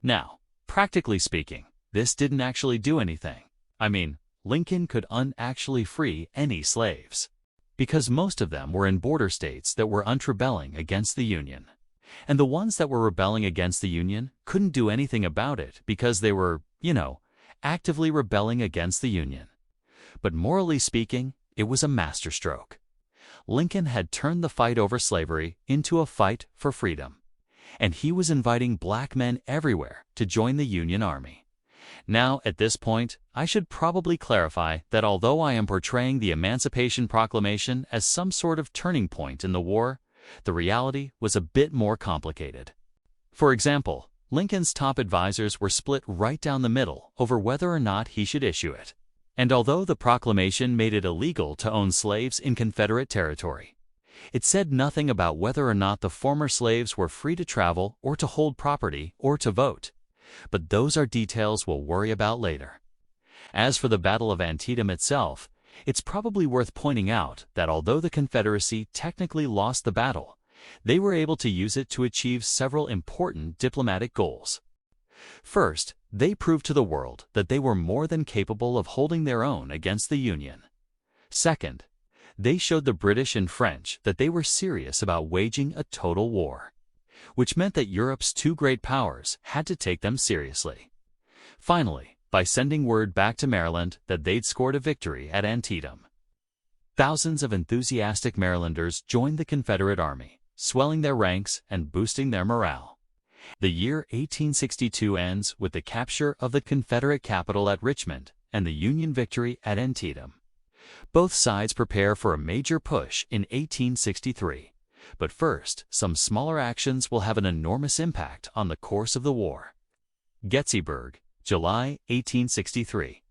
Now, practically speaking, this didn't actually do anything. I mean, Lincoln could actually free any slaves, because most of them were in border states that were rebelling against the Union. And the ones that were rebelling against the Union couldn't do anything about it because they were, actively rebelling against the Union. But morally speaking, it was a masterstroke. Lincoln had turned the fight over slavery into a fight for freedom, and he was inviting black men everywhere to join the Union Army. Now, at this point, I should probably clarify that although I am portraying the Emancipation Proclamation as some sort of turning point in the war, the reality was a bit more complicated. For example, Lincoln's top advisors were split right down the middle over whether or not he should issue it. And although the proclamation made it illegal to own slaves in Confederate territory, it said nothing about whether or not the former slaves were free to travel or to hold property or to vote. But those are details we'll worry about later. As for the Battle of Antietam itself, it's probably worth pointing out that although the Confederacy technically lost the battle, they were able to use it to achieve several important diplomatic goals. First, they proved to the world that they were more than capable of holding their own against the Union. Second, they showed the British and French that they were serious about waging a total war, which meant that Europe's two great powers had to take them seriously. Finally, by sending word back to Maryland that they'd scored a victory at Antietam, thousands of enthusiastic Marylanders joined the Confederate Army, swelling their ranks and boosting their morale. The year 1862 ends with the capture of the Confederate capital at Richmond and the Union victory at Antietam. Both sides prepare for a major push in 1863, but first, some smaller actions will have an enormous impact on the course of the war. Gettysburg, July 1863.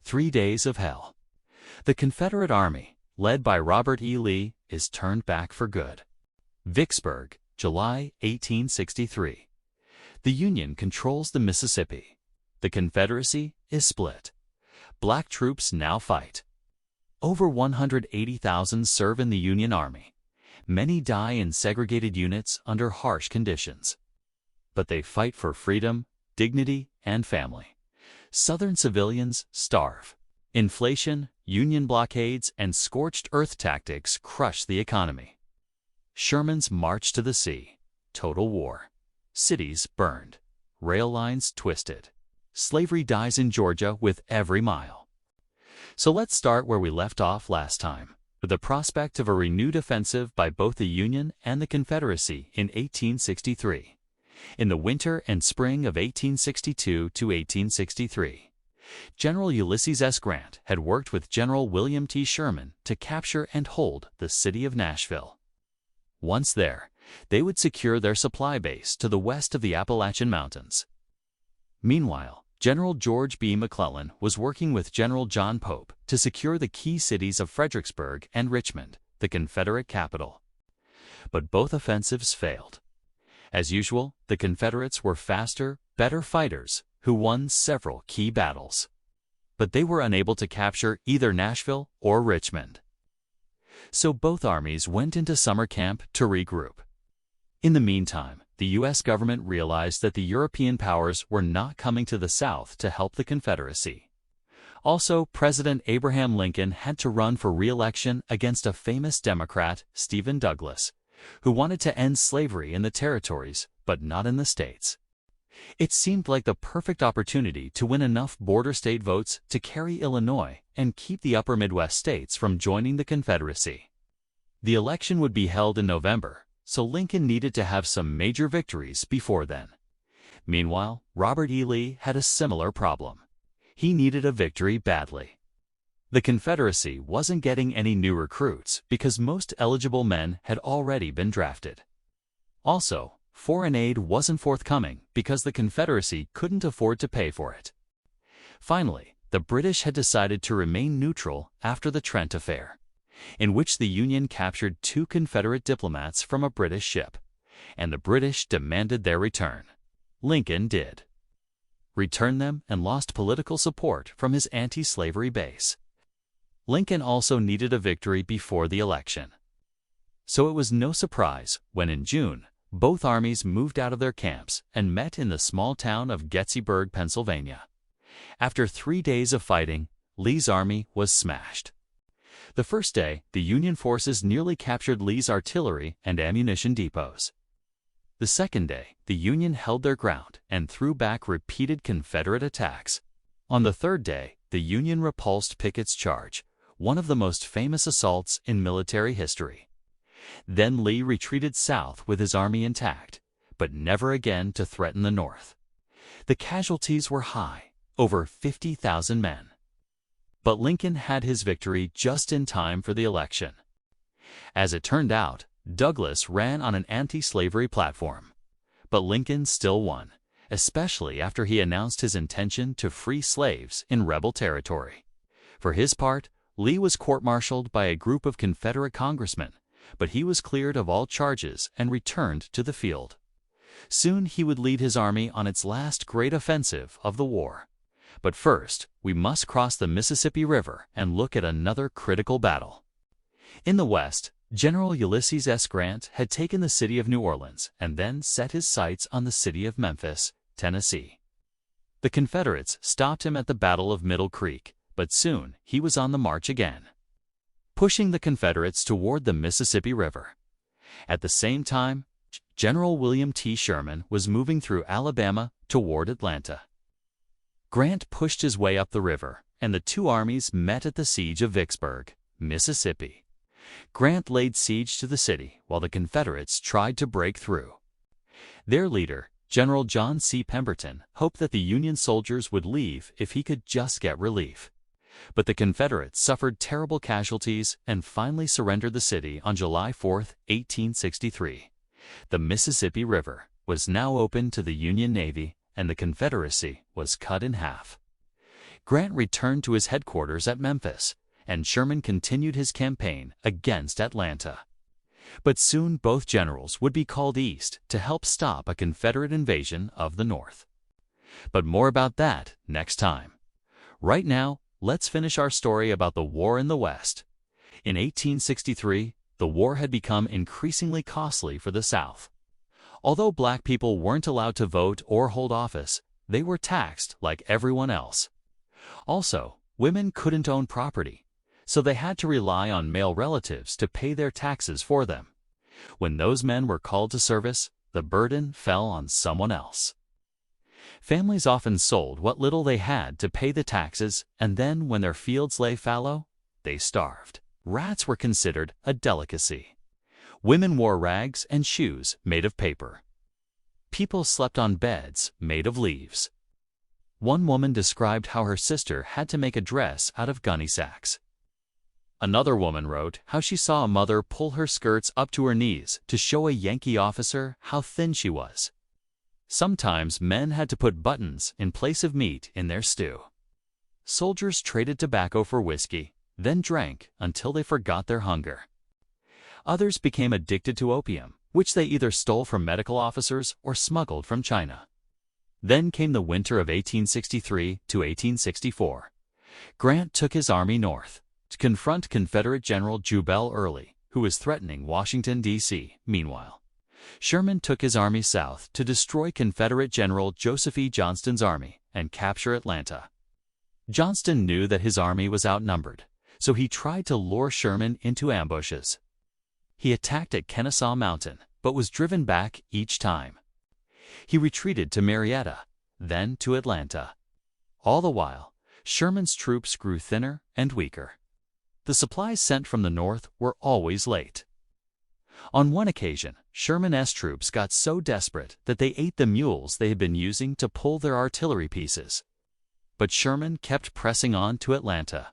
3 days of hell. The Confederate Army, led by Robert E. Lee, is turned back for good. Vicksburg, July 1863. The Union controls the Mississippi. The Confederacy is split. Black troops now fight. Over 180,000 serve in the Union Army. Many die in segregated units under harsh conditions. But they fight for freedom, dignity, and family. Southern civilians starve. Inflation, Union blockades, and scorched earth tactics crush the economy. Sherman's march to the sea. Total war. Cities burned. Rail lines twisted. Slavery dies in Georgia with every mile. So let's start where we left off last time, with the prospect of a renewed offensive by both the Union and the Confederacy in 1863. In the winter and spring of 1862 to 1863, General Ulysses S. Grant had worked with General William T. Sherman to capture and hold the city of Nashville. Once there, they would secure their supply base to the west of the Appalachian Mountains. Meanwhile, General George B. McClellan was working with General John Pope to secure the key cities of Fredericksburg and Richmond, the Confederate capital. But both offensives failed. As usual, the Confederates were faster, better fighters who won several key battles. But they were unable to capture either Nashville or Richmond. So both armies went into summer camp to regroup. In the meantime, the U.S. government realized that the European powers were not coming to the South to help the Confederacy. Also, President Abraham Lincoln had to run for re-election against a famous Democrat, Stephen Douglas, who wanted to end slavery in the territories, but not in the states. It seemed like the perfect opportunity to win enough border state votes to carry Illinois and keep the upper Midwest states from joining the Confederacy. The election would be held in November, so Lincoln needed to have some major victories before then. Meanwhile, Robert E. Lee had a similar problem. He needed a victory badly. The Confederacy wasn't getting any new recruits because most eligible men had already been drafted. Also, foreign aid wasn't forthcoming because the Confederacy couldn't afford to pay for it. Finally, the British had decided to remain neutral after the Trent Affair, in which the Union captured 2 Confederate diplomats from a British ship, and the British demanded their return. Lincoln did. Returned them and lost political support from his anti-slavery base. Lincoln also needed a victory before the election. So it was no surprise when in June, both armies moved out of their camps and met in the small town of Gettysburg, Pennsylvania. After 3 days of fighting, Lee's army was smashed. The first day, the Union forces nearly captured Lee's artillery and ammunition depots. The second day, the Union held their ground and threw back repeated Confederate attacks. On the third day, the Union repulsed Pickett's charge, one of the most famous assaults in military history. Then Lee retreated south with his army intact, but never again to threaten the North. The casualties were high, over 50,000 men. But Lincoln had his victory just in time for the election. As it turned out, Douglas ran on an anti-slavery platform. But Lincoln still won, especially after he announced his intention to free slaves in rebel territory. For his part, Lee was court-martialed by a group of Confederate congressmen, but he was cleared of all charges and returned to the field. Soon he would lead his army on its last great offensive of the war. But first, we must cross the Mississippi River and look at another critical battle. In the West, General Ulysses S. Grant had taken the city of New Orleans and then set his sights on the city of Memphis, Tennessee. The Confederates stopped him at the Battle of Middle Creek, but soon he was on the march again, pushing the Confederates toward the Mississippi River. At the same time, General William T. Sherman was moving through Alabama toward Atlanta. Grant pushed his way up the river, and the two armies met at the siege of Vicksburg, Mississippi. Grant laid siege to the city while the Confederates tried to break through. Their leader, General John C. Pemberton, hoped that the Union soldiers would leave if he could just get relief. But the Confederates suffered terrible casualties and finally surrendered the city on July 4, 1863. The Mississippi River was now open to the Union Navy, and the Confederacy was cut in half. Grant returned to his headquarters at Memphis, and Sherman continued his campaign against Atlanta. But soon both generals would be called east to help stop a Confederate invasion of the North. But more about that next time. Right now, let's finish our story about the war in the West. In 1863, the war had become increasingly costly for the South. Although black people weren't allowed to vote or hold office, they were taxed like everyone else. Also, women couldn't own property, so they had to rely on male relatives to pay their taxes for them. When those men were called to service, the burden fell on someone else. Families often sold what little they had to pay the taxes, and then when their fields lay fallow, they starved. Rats were considered a delicacy. Women wore rags and shoes made of paper. People slept on beds made of leaves. One woman described how her sister had to make a dress out of gunny sacks. Another woman wrote how she saw a mother pull her skirts up to her knees to show a Yankee officer how thin she was. Sometimes men had to put buttons in place of meat in their stew. Soldiers traded tobacco for whiskey, then drank until they forgot their hunger. Others became addicted to opium, which they either stole from medical officers or smuggled from China. Then came the winter of 1863 to 1864. Grant took his army north to confront Confederate General Jubal Early, who was threatening Washington, D.C. Meanwhile, Sherman took his army south to destroy Confederate General Joseph E. Johnston's army and capture Atlanta. Johnston knew that his army was outnumbered, so he tried to lure Sherman into ambushes. He attacked at Kennesaw Mountain, but was driven back each time. He retreated to Marietta, then to Atlanta. All the while, Sherman's troops grew thinner and weaker. The supplies sent from the north were always late. On one occasion, Sherman's troops got so desperate that they ate the mules they had been using to pull their artillery pieces. But Sherman kept pressing on to Atlanta.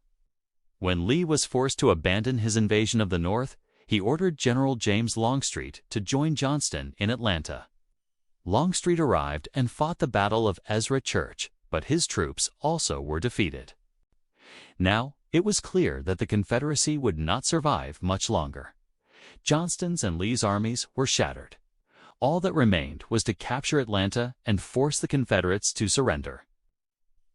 When Lee was forced to abandon his invasion of the North, he ordered General James Longstreet to join Johnston in Atlanta. Longstreet arrived and fought the Battle of Ezra Church, but his troops also were defeated. Now, it was clear that the Confederacy would not survive much longer. Johnston's and Lee's armies were shattered. All that remained was to capture Atlanta and force the Confederates to surrender.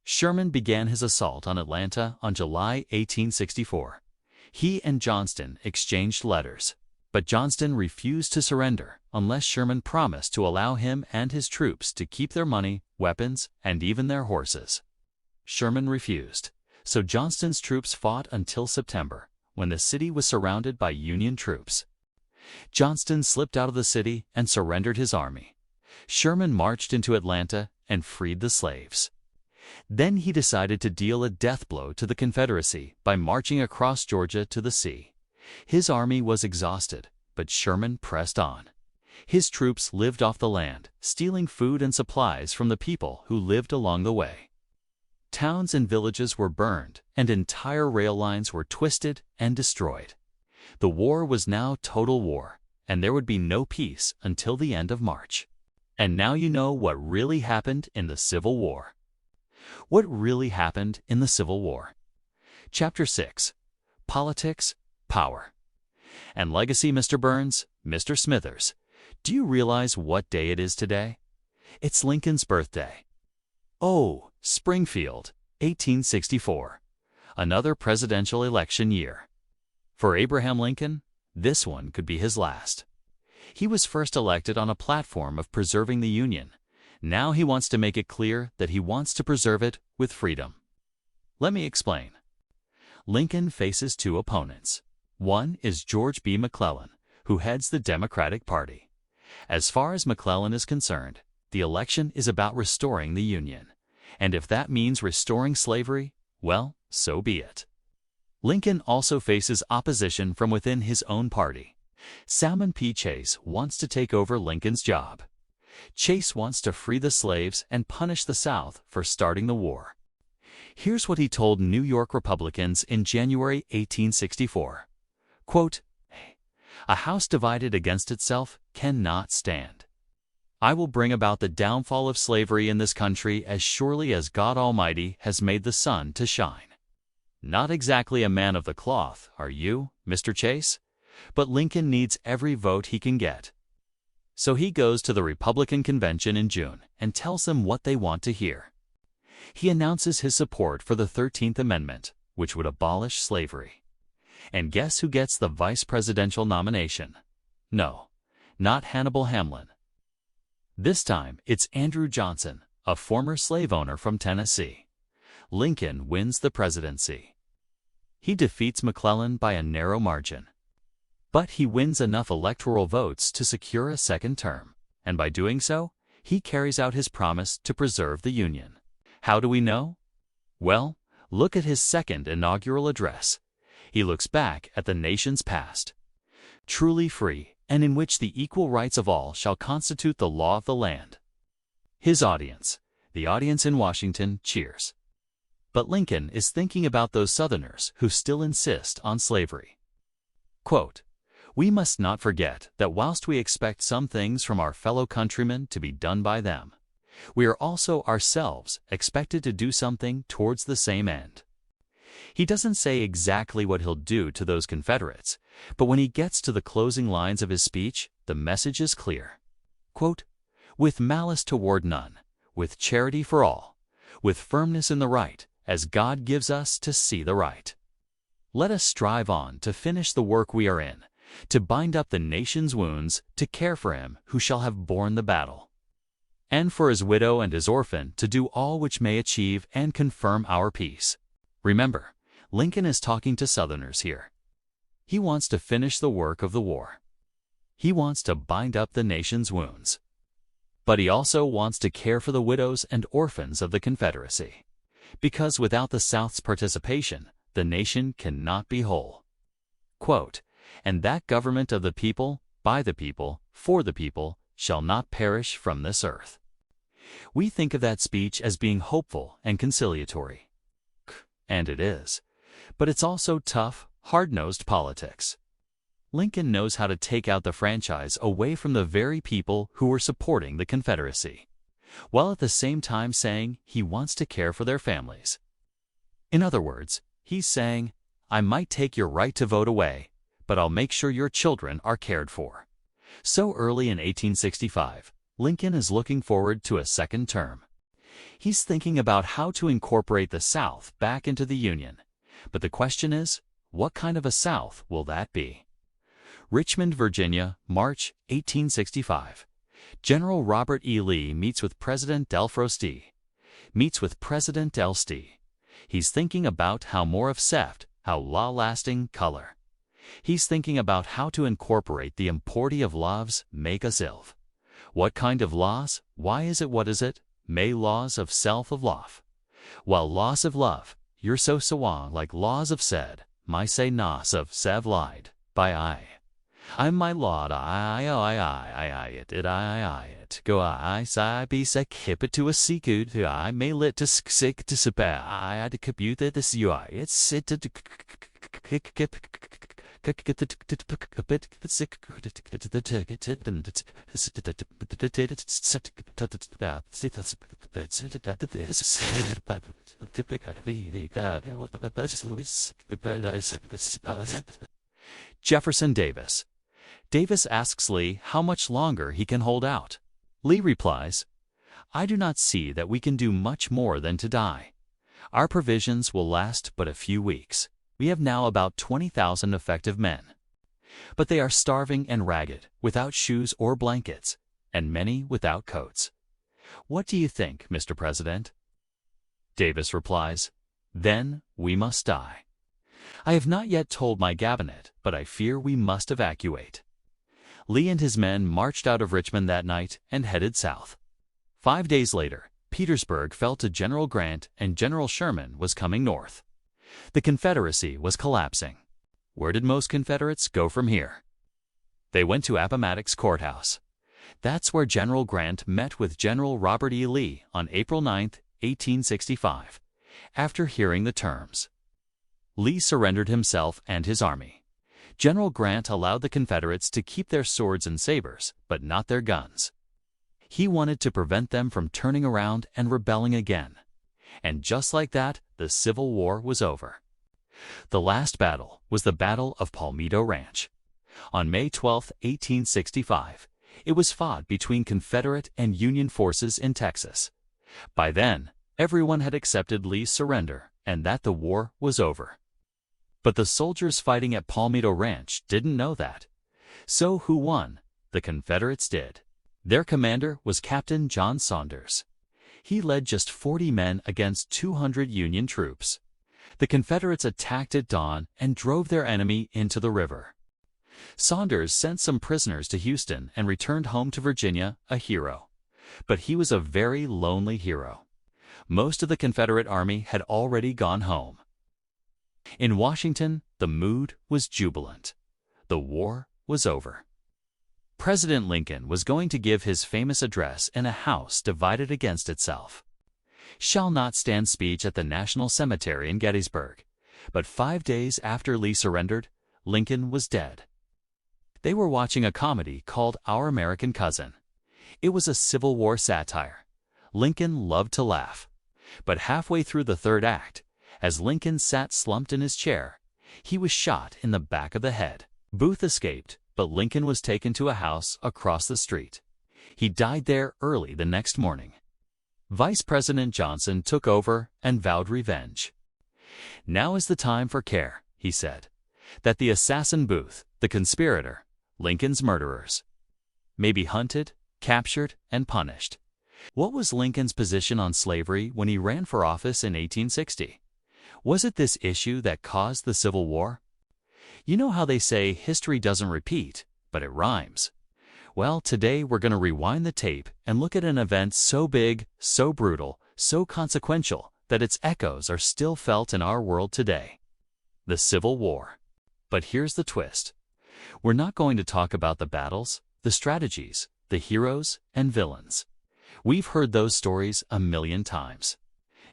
Sherman began his assault on Atlanta on July 1864. He and Johnston exchanged letters, but Johnston refused to surrender unless Sherman promised to allow him and his troops to keep their money, weapons, and even their horses. Sherman refused, So Johnston's troops fought until September, when the city was surrounded by Union troops. Johnston slipped out of the city and surrendered his army. Sherman marched into Atlanta and freed the slaves. Then he decided to deal a death blow to the Confederacy by marching across Georgia to the sea. His army was exhausted, but Sherman pressed on. His troops lived off the land, stealing food and supplies from the people who lived along the way. Towns and villages were burned, and entire rail lines were twisted and destroyed. The war was now total war, and there would be no peace until the end of March. And now you know what really happened in the Civil War. What really happened in the Civil War? Chapter 6. Politics, Power, and Legacy. Mr. Burns, Mr. Smithers, do you realize what day it is today? It's Lincoln's birthday. Oh, Springfield, 1864. Another presidential election year. For Abraham Lincoln, this one could be his last. He was first elected on a platform of preserving the Union. Now he wants to make it clear that he wants to preserve it with freedom. Let me explain. Lincoln faces two opponents. One is George B. McClellan, who heads the Democratic Party. As far as McClellan is concerned, the election is about restoring the Union. And if that means restoring slavery, well, so be it. Lincoln also faces opposition from within his own party. Salmon P. Chase wants to take over Lincoln's job. Chase wants to free the slaves and punish the South for starting the war. Here's what he told New York Republicans in January 1864. Quote, "A house divided against itself cannot stand. I will bring about the downfall of slavery in this country as surely as God Almighty has made the sun to shine." Not exactly a man of the cloth, are you, Mr. Chase? But Lincoln needs every vote he can get. So he goes to the Republican convention in June and tells them what they want to hear. He announces his support for the 13th Amendment, which would abolish slavery. And guess who gets the vice presidential nomination? No, not Hannibal Hamlin. This time, it's Andrew Johnson, a former slave owner from Tennessee. Lincoln wins the presidency. He defeats McClellan by a narrow margin. But he wins enough electoral votes to secure a second term, and by doing so, he carries out his promise to preserve the Union. How do we know? Well, look at his second inaugural address. He looks back at the nation's past. Truly free, and in which the equal rights of all shall constitute the law of the land. His audience, the audience in Washington, cheers. But Lincoln is thinking about those Southerners who still insist on slavery. Quote, "We must not forget that whilst we expect some things from our fellow countrymen to be done by them, we are also ourselves expected to do something towards the same end." He doesn't say exactly what he'll do to those Confederates, but when he gets to the closing lines of his speech, the message is clear. Quote, "With malice toward none, with charity for all, with firmness in the right, as God gives us to see the right. Let us strive on to finish the work we are in, to bind up the nation's wounds, to care for him who shall have borne the battle, and for his widow and his orphan to do all which may achieve and confirm our peace." Remember, Lincoln is talking to Southerners here. He wants to finish the work of the war. He wants to bind up the nation's wounds. But he also wants to care for the widows and orphans of the Confederacy, because without the South's participation, the nation cannot be whole. Quote, "And that government of the people, by the people, for the people, shall not perish from this earth." We think of that speech as being hopeful and conciliatory. And it is. But it's also tough, hard-nosed politics. Lincoln knows how to take out the franchise away from the very people who were supporting the Confederacy, while at the same time saying he wants to care for their families. In other words, he's saying, "I might take your right to vote away, but I'll make sure your children are cared for." So early in 1865, Lincoln is looking forward to a second term. He's thinking about how to incorporate the South back into the Union. But the question is, what kind of a South will that be? Richmond, Virginia, March 1865. General Robert E. Lee meets with President Elfrosty. He's thinking about how more of theft, how law-lasting color. He's thinking about how to incorporate the importance of laws make us ill. What kind of laws? Why is it? What is it? May laws of self of love. While laws of love, you're so sawang like laws of said, my say nas of sev lied, by I. I'm my lord, it, go I, si, be sec, hip it to a sekud, to I, may lit to sick to spare, I, to compute this UI, it's it to Jefferson Davis. Davis asks Lee how much longer he can hold out. Lee replies, I do not see that we can do much more than to die. Our provisions will last but a few weeks. We have now about 20,000 effective men. But they are starving and ragged, without shoes or blankets, and many without coats. What do you think, Mr. President? Davis replies, then we must die. I have not yet told my cabinet, but I fear we must evacuate. Lee and his men marched out of Richmond that night and headed south. 5 days later, Petersburg fell to General Grant and General Sherman was coming north. The Confederacy was collapsing. Where did most Confederates go from here? They went to Appomattox Courthouse. That's where General Grant met with General Robert E. Lee on April 9, 1865, after hearing the terms. Lee surrendered himself and his army. General Grant allowed the Confederates to keep their swords and sabers, but not their guns. He wanted to prevent them from turning around and rebelling again. And just like that, the Civil War was over. The last battle was the Battle of Palmetto Ranch. On May 12, 1865, it was fought between Confederate and Union forces in Texas. By then, everyone had accepted Lee's surrender and that the war was over. But the soldiers fighting at Palmetto Ranch didn't know that. So who won? The Confederates did. Their commander was Captain John Saunders. He led just 40 men against 200 Union troops. The Confederates attacked at dawn and drove their enemy into the river. Saunders sent some prisoners to Houston and returned home to Virginia a hero. But he was a very lonely hero. Most of the Confederate army had already gone home. In Washington, the mood was jubilant. The war was over. President Lincoln was going to give his famous address in a house divided against itself. Shall not stand speech at the National Cemetery in Gettysburg. But 5 days after Lee surrendered, Lincoln was dead. They were watching a comedy called Our American Cousin. It was a Civil War satire. Lincoln loved to laugh. But halfway through the third act, as Lincoln sat slumped in his chair, he was shot in the back of the head. Booth escaped, but Lincoln was taken to a house across the street. He died there early the next morning. Vice President Johnson took over and vowed revenge. Now is the time for care, he said, that the assassin Booth, the conspirator, Lincoln's murderers, may be hunted, captured, and punished. What was Lincoln's position on slavery when he ran for office in 1860? Was it this issue that caused the Civil War? You know how they say history doesn't repeat, but it rhymes. Well, today we're going to rewind the tape and look at an event so big, so brutal, so consequential that its echoes are still felt in our world today. The Civil War. But here's the twist. We're not going to talk about the battles, the strategies, the heroes and villains. We've heard those stories a million times.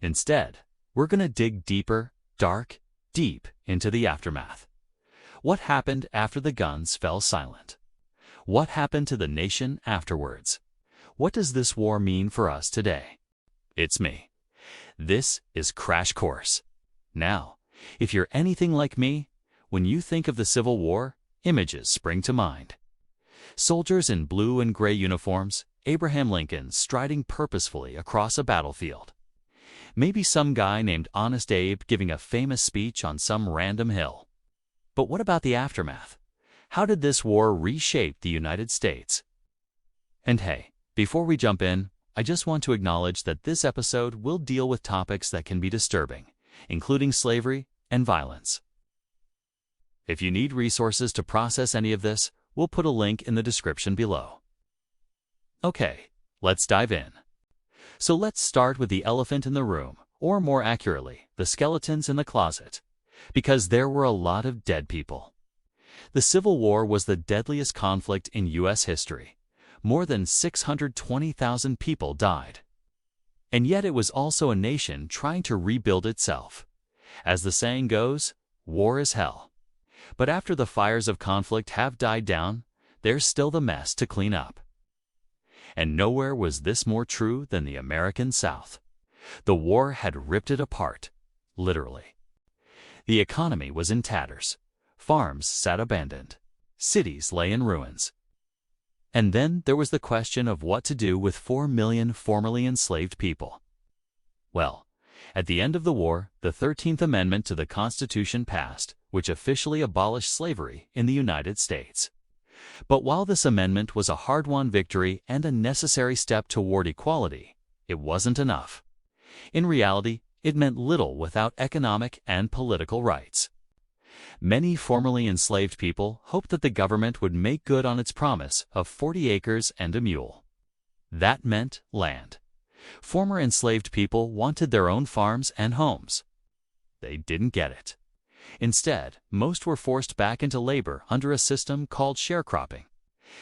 Instead, we're going to dig deeper, deep into the aftermath. What happened after the guns fell silent? What happened to the nation afterwards? What does this war mean for us today? It's me. This is Crash Course. Now, if you're anything like me, when you think of the Civil War, images spring to mind. Soldiers in blue and gray uniforms, Abraham Lincoln striding purposefully across a battlefield. Maybe some guy named Honest Abe giving a famous speech on some random hill. But what about the aftermath? How did this war reshape the United States? And hey, before we jump in, I just want to acknowledge that this episode will deal with topics that can be disturbing, including slavery and violence. If you need resources to process any of this, we'll put a link in the description below. Okay, let's dive in. So let's start with the elephant in the room, or more accurately, the skeletons in the closet, because there were a lot of dead people. The Civil War was the deadliest conflict in U.S. history. More than 620,000 people died. And yet it was also a nation trying to rebuild itself. As the saying goes, war is hell. But after the fires of conflict have died down, there's still the mess to clean up. And nowhere was this more true than the American South. The war had ripped it apart, literally. The economy was in tatters. Farms sat abandoned. Cities lay in ruins. And then there was the question of what to do with 4 million formerly enslaved people. Well, at the end of the war, the 13th Amendment to the Constitution passed, which officially abolished slavery in the United States. But while this amendment was a hard-won victory and a necessary step toward equality, it wasn't enough. In reality, it meant little without economic and political rights. Many formerly enslaved people hoped that the government would make good on its promise of 40 acres and a mule. That meant land. Former enslaved people wanted their own farms and homes. They didn't get it. Instead, most were forced back into labor under a system called sharecropping.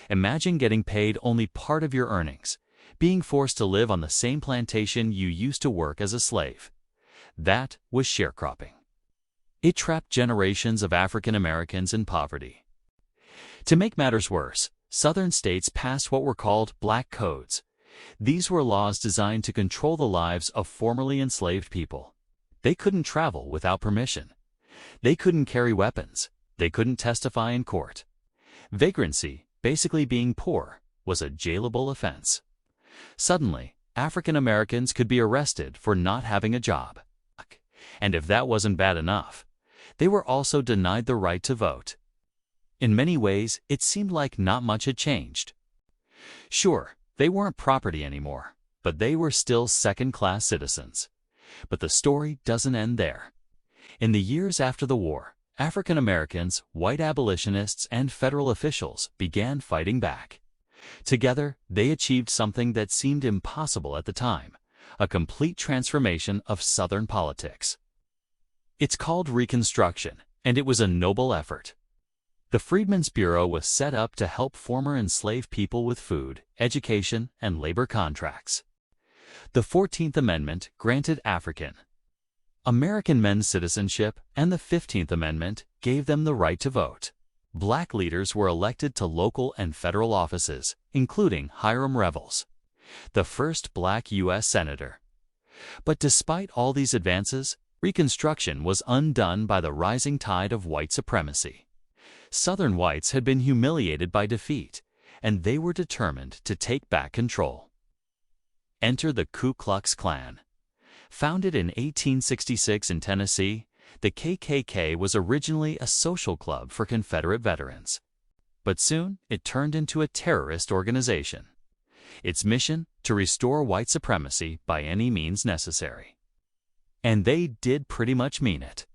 Imagine getting paid only part of your earnings, being forced to live on the same plantation you used to work as a slave. That was sharecropping. It trapped generations of African Americans in poverty. To make matters worse, Southern states passed what were called black codes. These were laws designed to control the lives of formerly enslaved people. They couldn't travel without permission. They couldn't carry weapons. They couldn't testify in court. Vagrancy, basically being poor, was a jailable offense. Suddenly, African Americans could be arrested for not having a job. And if that wasn't bad enough, they were also denied the right to vote. In many ways, it seemed like not much had changed. Sure, they weren't property anymore, but they were still second-class citizens. But the story doesn't end there. In the years after the war, African Americans, white abolitionists, and federal officials began fighting back. Together, they achieved something that seemed impossible at the time: a complete transformation of Southern politics. It's called Reconstruction, and it was a noble effort. The Freedmen's Bureau was set up to help former enslaved people with food, education, and labor contracts. The 14th Amendment granted African American men citizenship, and the 15th Amendment gave them the right to vote. Black leaders were elected to local and federal offices, including Hiram Revels, the first black U.S. senator. But despite all these advances, Reconstruction was undone by the rising tide of white supremacy. Southern whites had been humiliated by defeat, and they were determined to take back control. Enter the Ku Klux Klan. Founded in 1866 in Tennessee, the KKK was originally a social club for Confederate veterans. But soon, it turned into a terrorist organization. Its mission: to restore white supremacy by any means necessary. And they did pretty much mean it.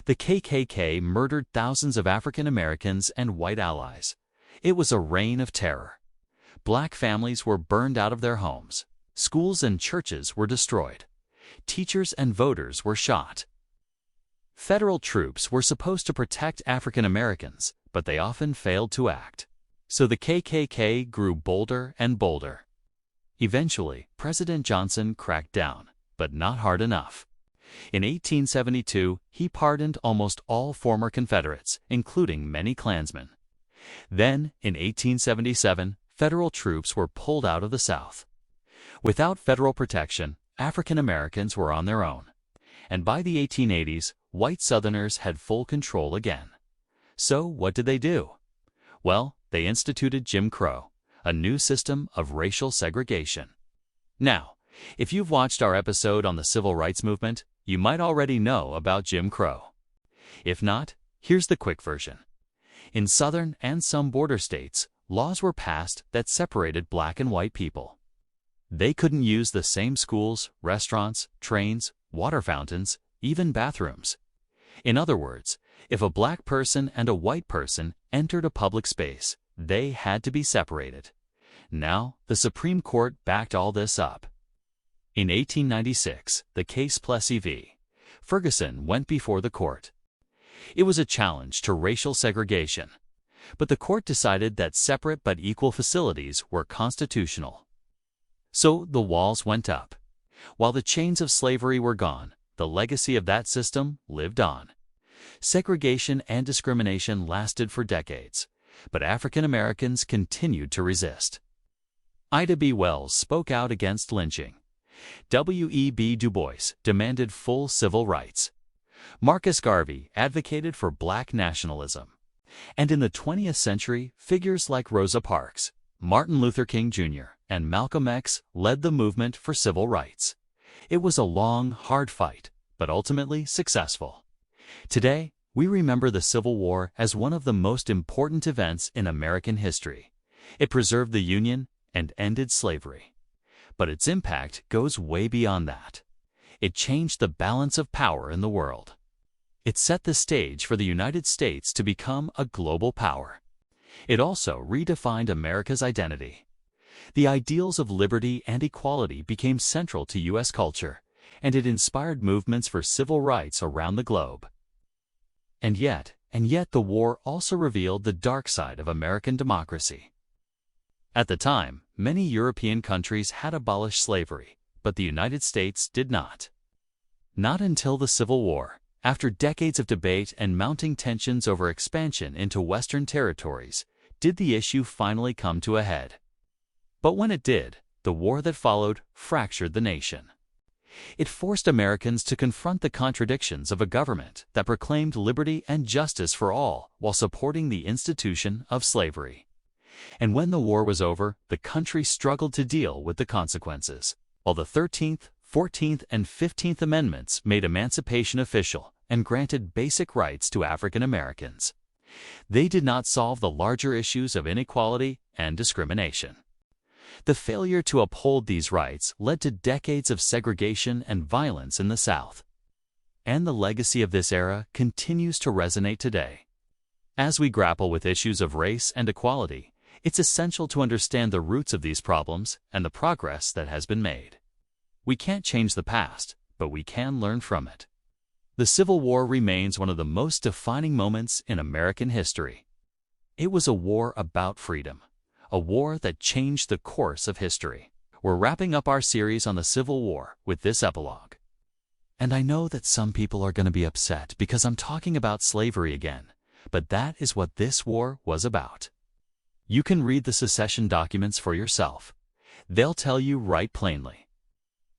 The KKK murdered thousands of African Americans and white allies. It was a reign of terror. Black families were burned out of their homes. Schools and churches were destroyed. Teachers and voters were shot. Federal troops were supposed to protect African Americans, but they often failed to act. So the KKK grew bolder and bolder. Eventually, President Johnson cracked down, but not hard enough. In 1872, he pardoned almost all former Confederates, including many Klansmen. Then, in 1877, federal troops were pulled out of the South. Without federal protection, African Americans were on their own. And by the 1880s, white Southerners had full control again. So what did they do? Well, they instituted Jim Crow, a new system of racial segregation. Now, if you've watched our episode on the Civil Rights Movement, you might already know about Jim Crow. If not, here's the quick version. In Southern and some border states, laws were passed that separated black and white people. They couldn't use the same schools, restaurants, trains, water fountains, even bathrooms. In other words, if a black person and a white person entered a public space, they had to be separated. Now, the Supreme Court backed all this up. In 1896, the case Plessy v. Ferguson went before the court. It was a challenge to racial segregation, but the court decided that separate but equal facilities were constitutional. So the walls went up. While the chains of slavery were gone, the legacy of that system lived on. Segregation and discrimination lasted for decades, but African Americans continued to resist. Ida B. Wells spoke out against lynching. W.E.B. Du Bois demanded full civil rights. Marcus Garvey advocated for black nationalism. And in the 20th century, figures like Rosa Parks, Martin Luther King Jr., and Malcolm X led the movement for civil rights. It was a long, hard fight, but ultimately successful. Today, we remember the Civil War as one of the most important events in American history. It preserved the Union and ended slavery. But its impact goes way beyond that. It changed the balance of power in the world. It set the stage for the United States to become a global power. It also redefined America's identity. The ideals of liberty and equality became central to U.S. culture, and it inspired movements for civil rights around the globe. And yet the war also revealed the dark side of American democracy. At the time, many European countries had abolished slavery, but the United States did not. Not until the Civil War, after decades of debate and mounting tensions over expansion into Western territories, did the issue finally come to a head. But when it did, the war that followed fractured the nation. It forced Americans to confront the contradictions of a government that proclaimed liberty and justice for all while supporting the institution of slavery. And when the war was over, the country struggled to deal with the consequences. While the 13th, 14th, and 15th Amendments made emancipation official and granted basic rights to African Americans, they did not solve the larger issues of inequality and discrimination. The failure to uphold these rights led to decades of segregation and violence in the South. And the legacy of this era continues to resonate today. As we grapple with issues of race and equality, it's essential to understand the roots of these problems and the progress that has been made. We can't change the past, but we can learn from it. The Civil War remains one of the most defining moments in American history. It was a war about freedom, a war that changed the course of history. We're wrapping up our series on the Civil War with this epilogue. And I know that some people are going to be upset because I'm talking about slavery again, but that is what this war was about. You can read the secession documents for yourself. They'll tell you right plainly.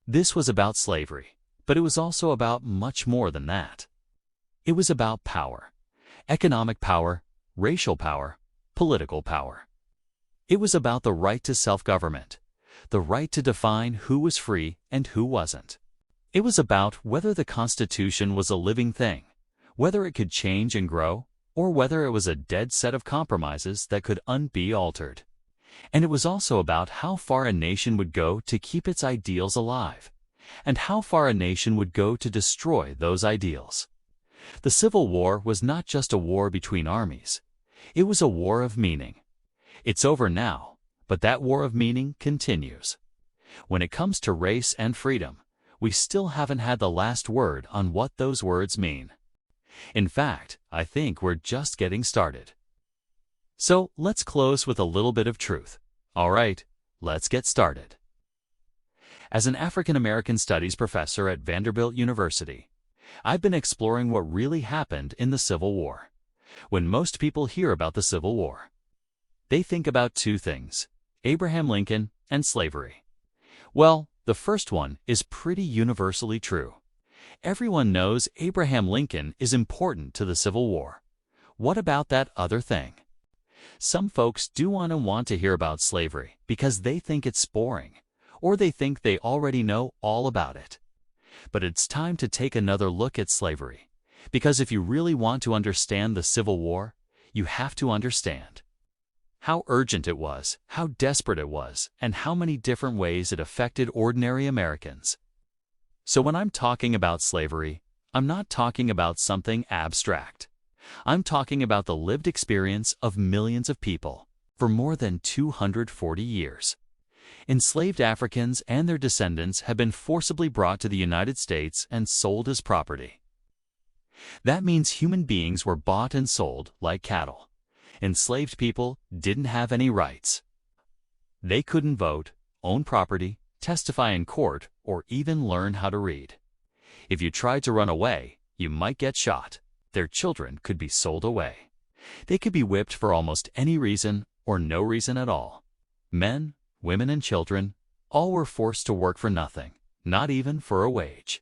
This was about slavery, but it was also about much more than that. It was about power, economic power, racial power, political power. It was about the right to self-government, the right to define who was free and who wasn't. It was about whether the Constitution was a living thing, whether it could change and grow, or whether it was a dead set of compromises that could be altered. And it was also about how far a nation would go to keep its ideals alive, and how far a nation would go to destroy those ideals. The Civil War was not just a war between armies. It was a war of meaning. It's over now, but that war of meaning continues. When it comes to race and freedom, we still haven't had the last word on what those words mean. In fact, I think we're just getting started. So let's close with a little bit of truth. All right, let's get started. As an African American Studies professor at Vanderbilt University, I've been exploring what really happened in the Civil War. When most people hear about the Civil War, they think about two things: Abraham Lincoln and slavery. Well, the first one is pretty universally true. Everyone knows Abraham Lincoln is important to the Civil War. What about that other thing? Some folks do want to hear about slavery because they think it's boring, or they think they already know all about it. But it's time to take another look at slavery, because if you really want to understand the Civil War, you have to understand how urgent it was, how desperate it was, and how many different ways it affected ordinary Americans. So when I'm talking about slavery, I'm not talking about something abstract. I'm talking about the lived experience of millions of people for more than 240 years. Enslaved Africans and their descendants have been forcibly brought to the United States and sold as property. That means human beings were bought and sold like cattle. Enslaved people didn't have any rights. They couldn't vote, own property, testify in court, or even learn how to read. If you tried to run away, you might get shot. Their children could be sold away. They could be whipped for almost any reason or no reason at all. Men, women, and children all were forced to work for nothing, not even for a wage.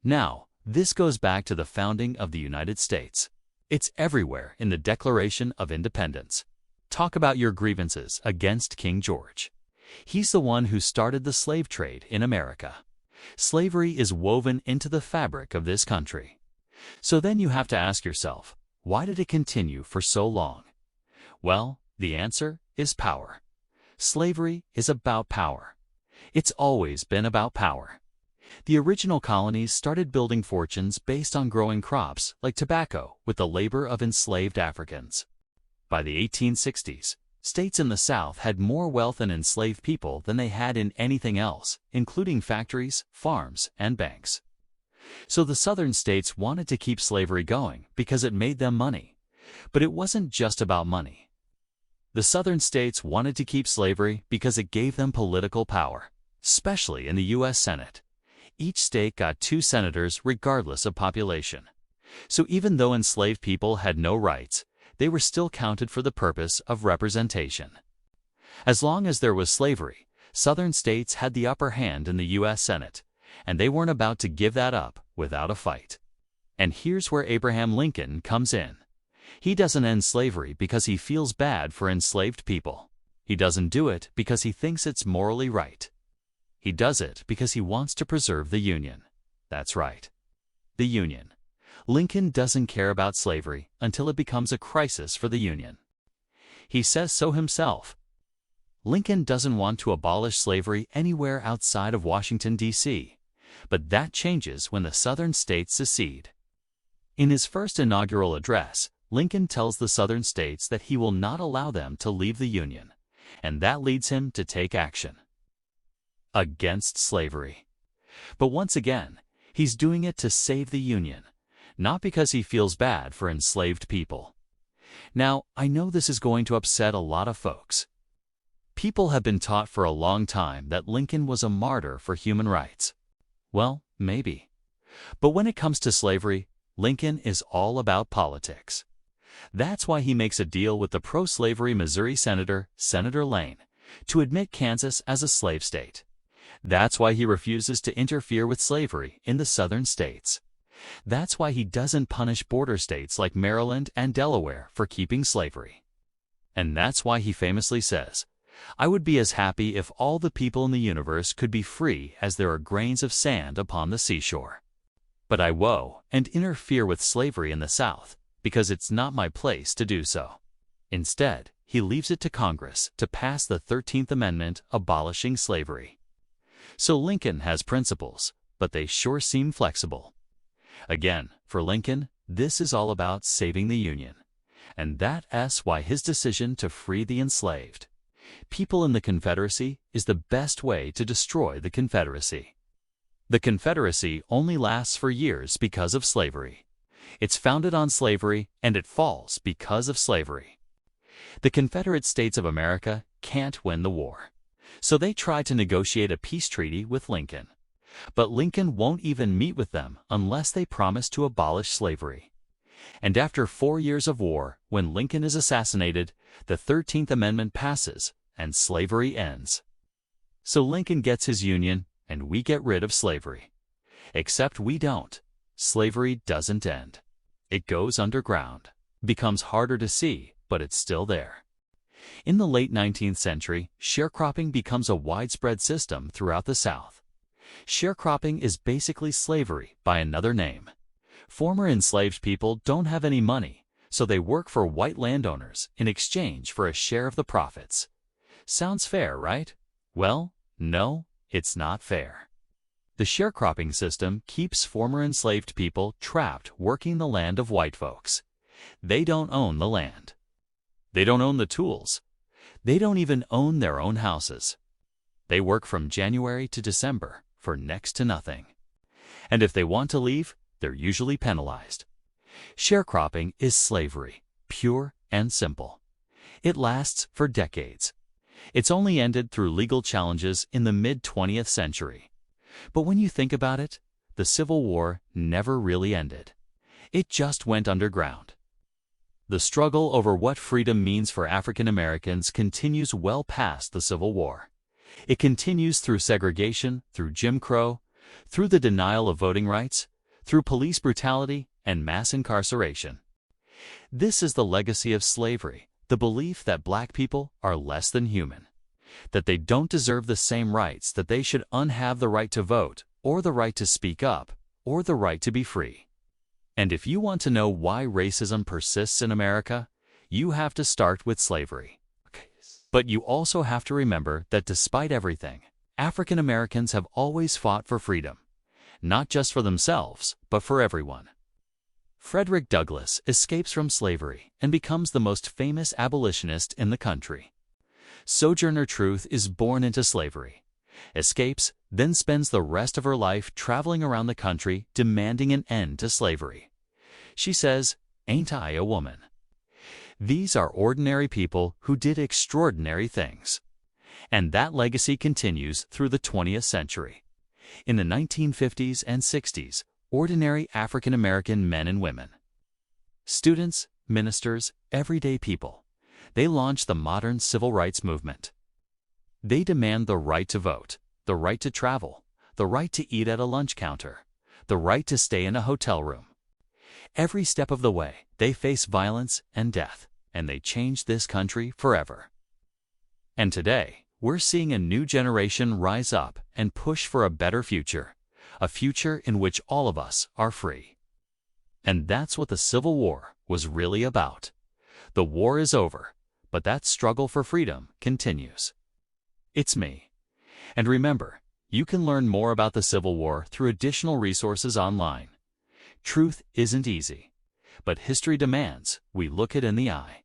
Now, this goes back to the founding of the United States. It's everywhere in the Declaration of Independence. Talk about your grievances against King George. He's the one who started the slave trade in America. Slavery is woven into the fabric of this country. So then you have to ask yourself, why did it continue for so long? Well, the answer is power. Slavery is about power. It's always been about power. The original colonies started building fortunes based on growing crops like tobacco with the labor of enslaved Africans. By the 1860s, states in the South had more wealth and enslaved people than they had in anything else, including factories, farms, and banks. So the Southern states wanted to keep slavery going because it made them money. But it wasn't just about money. The Southern states wanted to keep slavery because it gave them political power, especially in the U.S. Senate. Each state got 2 senators regardless of population. So even though enslaved people had no rights, they were still counted for the purpose of representation. As long as there was slavery, Southern states had the upper hand in the U.S. Senate, and they weren't about to give that up without a fight. And here's where Abraham Lincoln comes in. He doesn't end slavery because he feels bad for enslaved people. He doesn't do it because he thinks it's morally right. He does it because he wants to preserve the Union. That's right. The Union. Lincoln doesn't care about slavery until it becomes a crisis for the Union. He says so himself. Lincoln doesn't want to abolish slavery anywhere outside of Washington, D.C., but that changes when the Southern states secede. In his first inaugural address, Lincoln tells the Southern states that he will not allow them to leave the Union, and that leads him to take action against slavery. But once again, he's doing it to save the Union, not because he feels bad for enslaved people. Now, I know this is going to upset a lot of folks. People have been taught for a long time that Lincoln was a martyr for human rights. Well, maybe. But when it comes to slavery, Lincoln is all about politics. That's why he makes a deal with the pro-slavery Missouri Senator, Senator Lane, to admit Kansas as a slave state. That's why he refuses to interfere with slavery in the Southern states. That's why he doesn't punish border states like Maryland and Delaware for keeping slavery. And that's why he famously says, "I would be as happy if all the people in the universe could be free as there are grains of sand upon the seashore. But I woe and interfere with slavery in the South because it's not my place to do so." Instead, he leaves it to Congress to pass the 13th Amendment abolishing slavery. So Lincoln has principles, but they sure seem flexible. Again, for Lincoln, this is all about saving the Union. And that's why his decision to free the enslaved people in the Confederacy is the best way to destroy the Confederacy. The Confederacy only lasts for years because of slavery. It's founded on slavery, and it falls because of slavery. The Confederate States of America can't win the war. So they try to negotiate a peace treaty with Lincoln. But Lincoln won't even meet with them unless they promise to abolish slavery. And after 4 years of war, when Lincoln is assassinated, the 13th Amendment passes and slavery ends. So Lincoln gets his Union, and we get rid of slavery. Except we don't. Slavery doesn't end. It goes underground, becomes harder to see, but it's still there. In the late 19th century, sharecropping becomes a widespread system throughout the South. Sharecropping is basically slavery by another name. Former enslaved people don't have any money, so they work for white landowners in exchange for a share of the profits. Sounds fair, right? Well, no, it's not fair. The sharecropping system keeps former enslaved people trapped working the land of white folks. They don't own the land. They don't own the tools. They don't even own their own houses. They work from January to December for next to nothing. And if they want to leave, they're usually penalized. Sharecropping is slavery, pure and simple. It lasts for decades. It's only ended through legal challenges in the mid-20th century. But when you think about it, the Civil War never really ended. It just went underground. The struggle over what freedom means for African Americans continues well past the Civil War. It continues through segregation, through Jim Crow, through the denial of voting rights, through police brutality and mass incarceration. This is the legacy of slavery, the belief that black people are less than human, that they don't deserve the same rights, that they should have the right to vote, or the right to speak up, or the right to be free. And if you want to know why racism persists in America, you have to start with slavery. But you also have to remember that despite everything, African Americans have always fought for freedom, not just for themselves, but for everyone. Frederick Douglass escapes from slavery and becomes the most famous abolitionist in the country. Sojourner Truth is born into slavery, escapes, then spends the rest of her life traveling around the country demanding an end to slavery. She says, "Ain't I a woman?" These are ordinary people who did extraordinary things. And that legacy continues through the 20th century. In the 1950s and 60s, ordinary African American men and women, students, ministers, everyday people, they launched the modern civil rights movement. They demand the right to vote, the right to travel, the right to eat at a lunch counter, the right to stay in a hotel room. Every step of the way, they face violence and death, and they change this country forever. And today, we're seeing a new generation rise up and push for a better future, a future in which all of us are free. And that's what the Civil War was really about. The war is over, but that struggle for freedom continues. It's me. And remember, you can learn more about the Civil War through additional resources online. Truth isn't easy, but history demands we look it in the eye.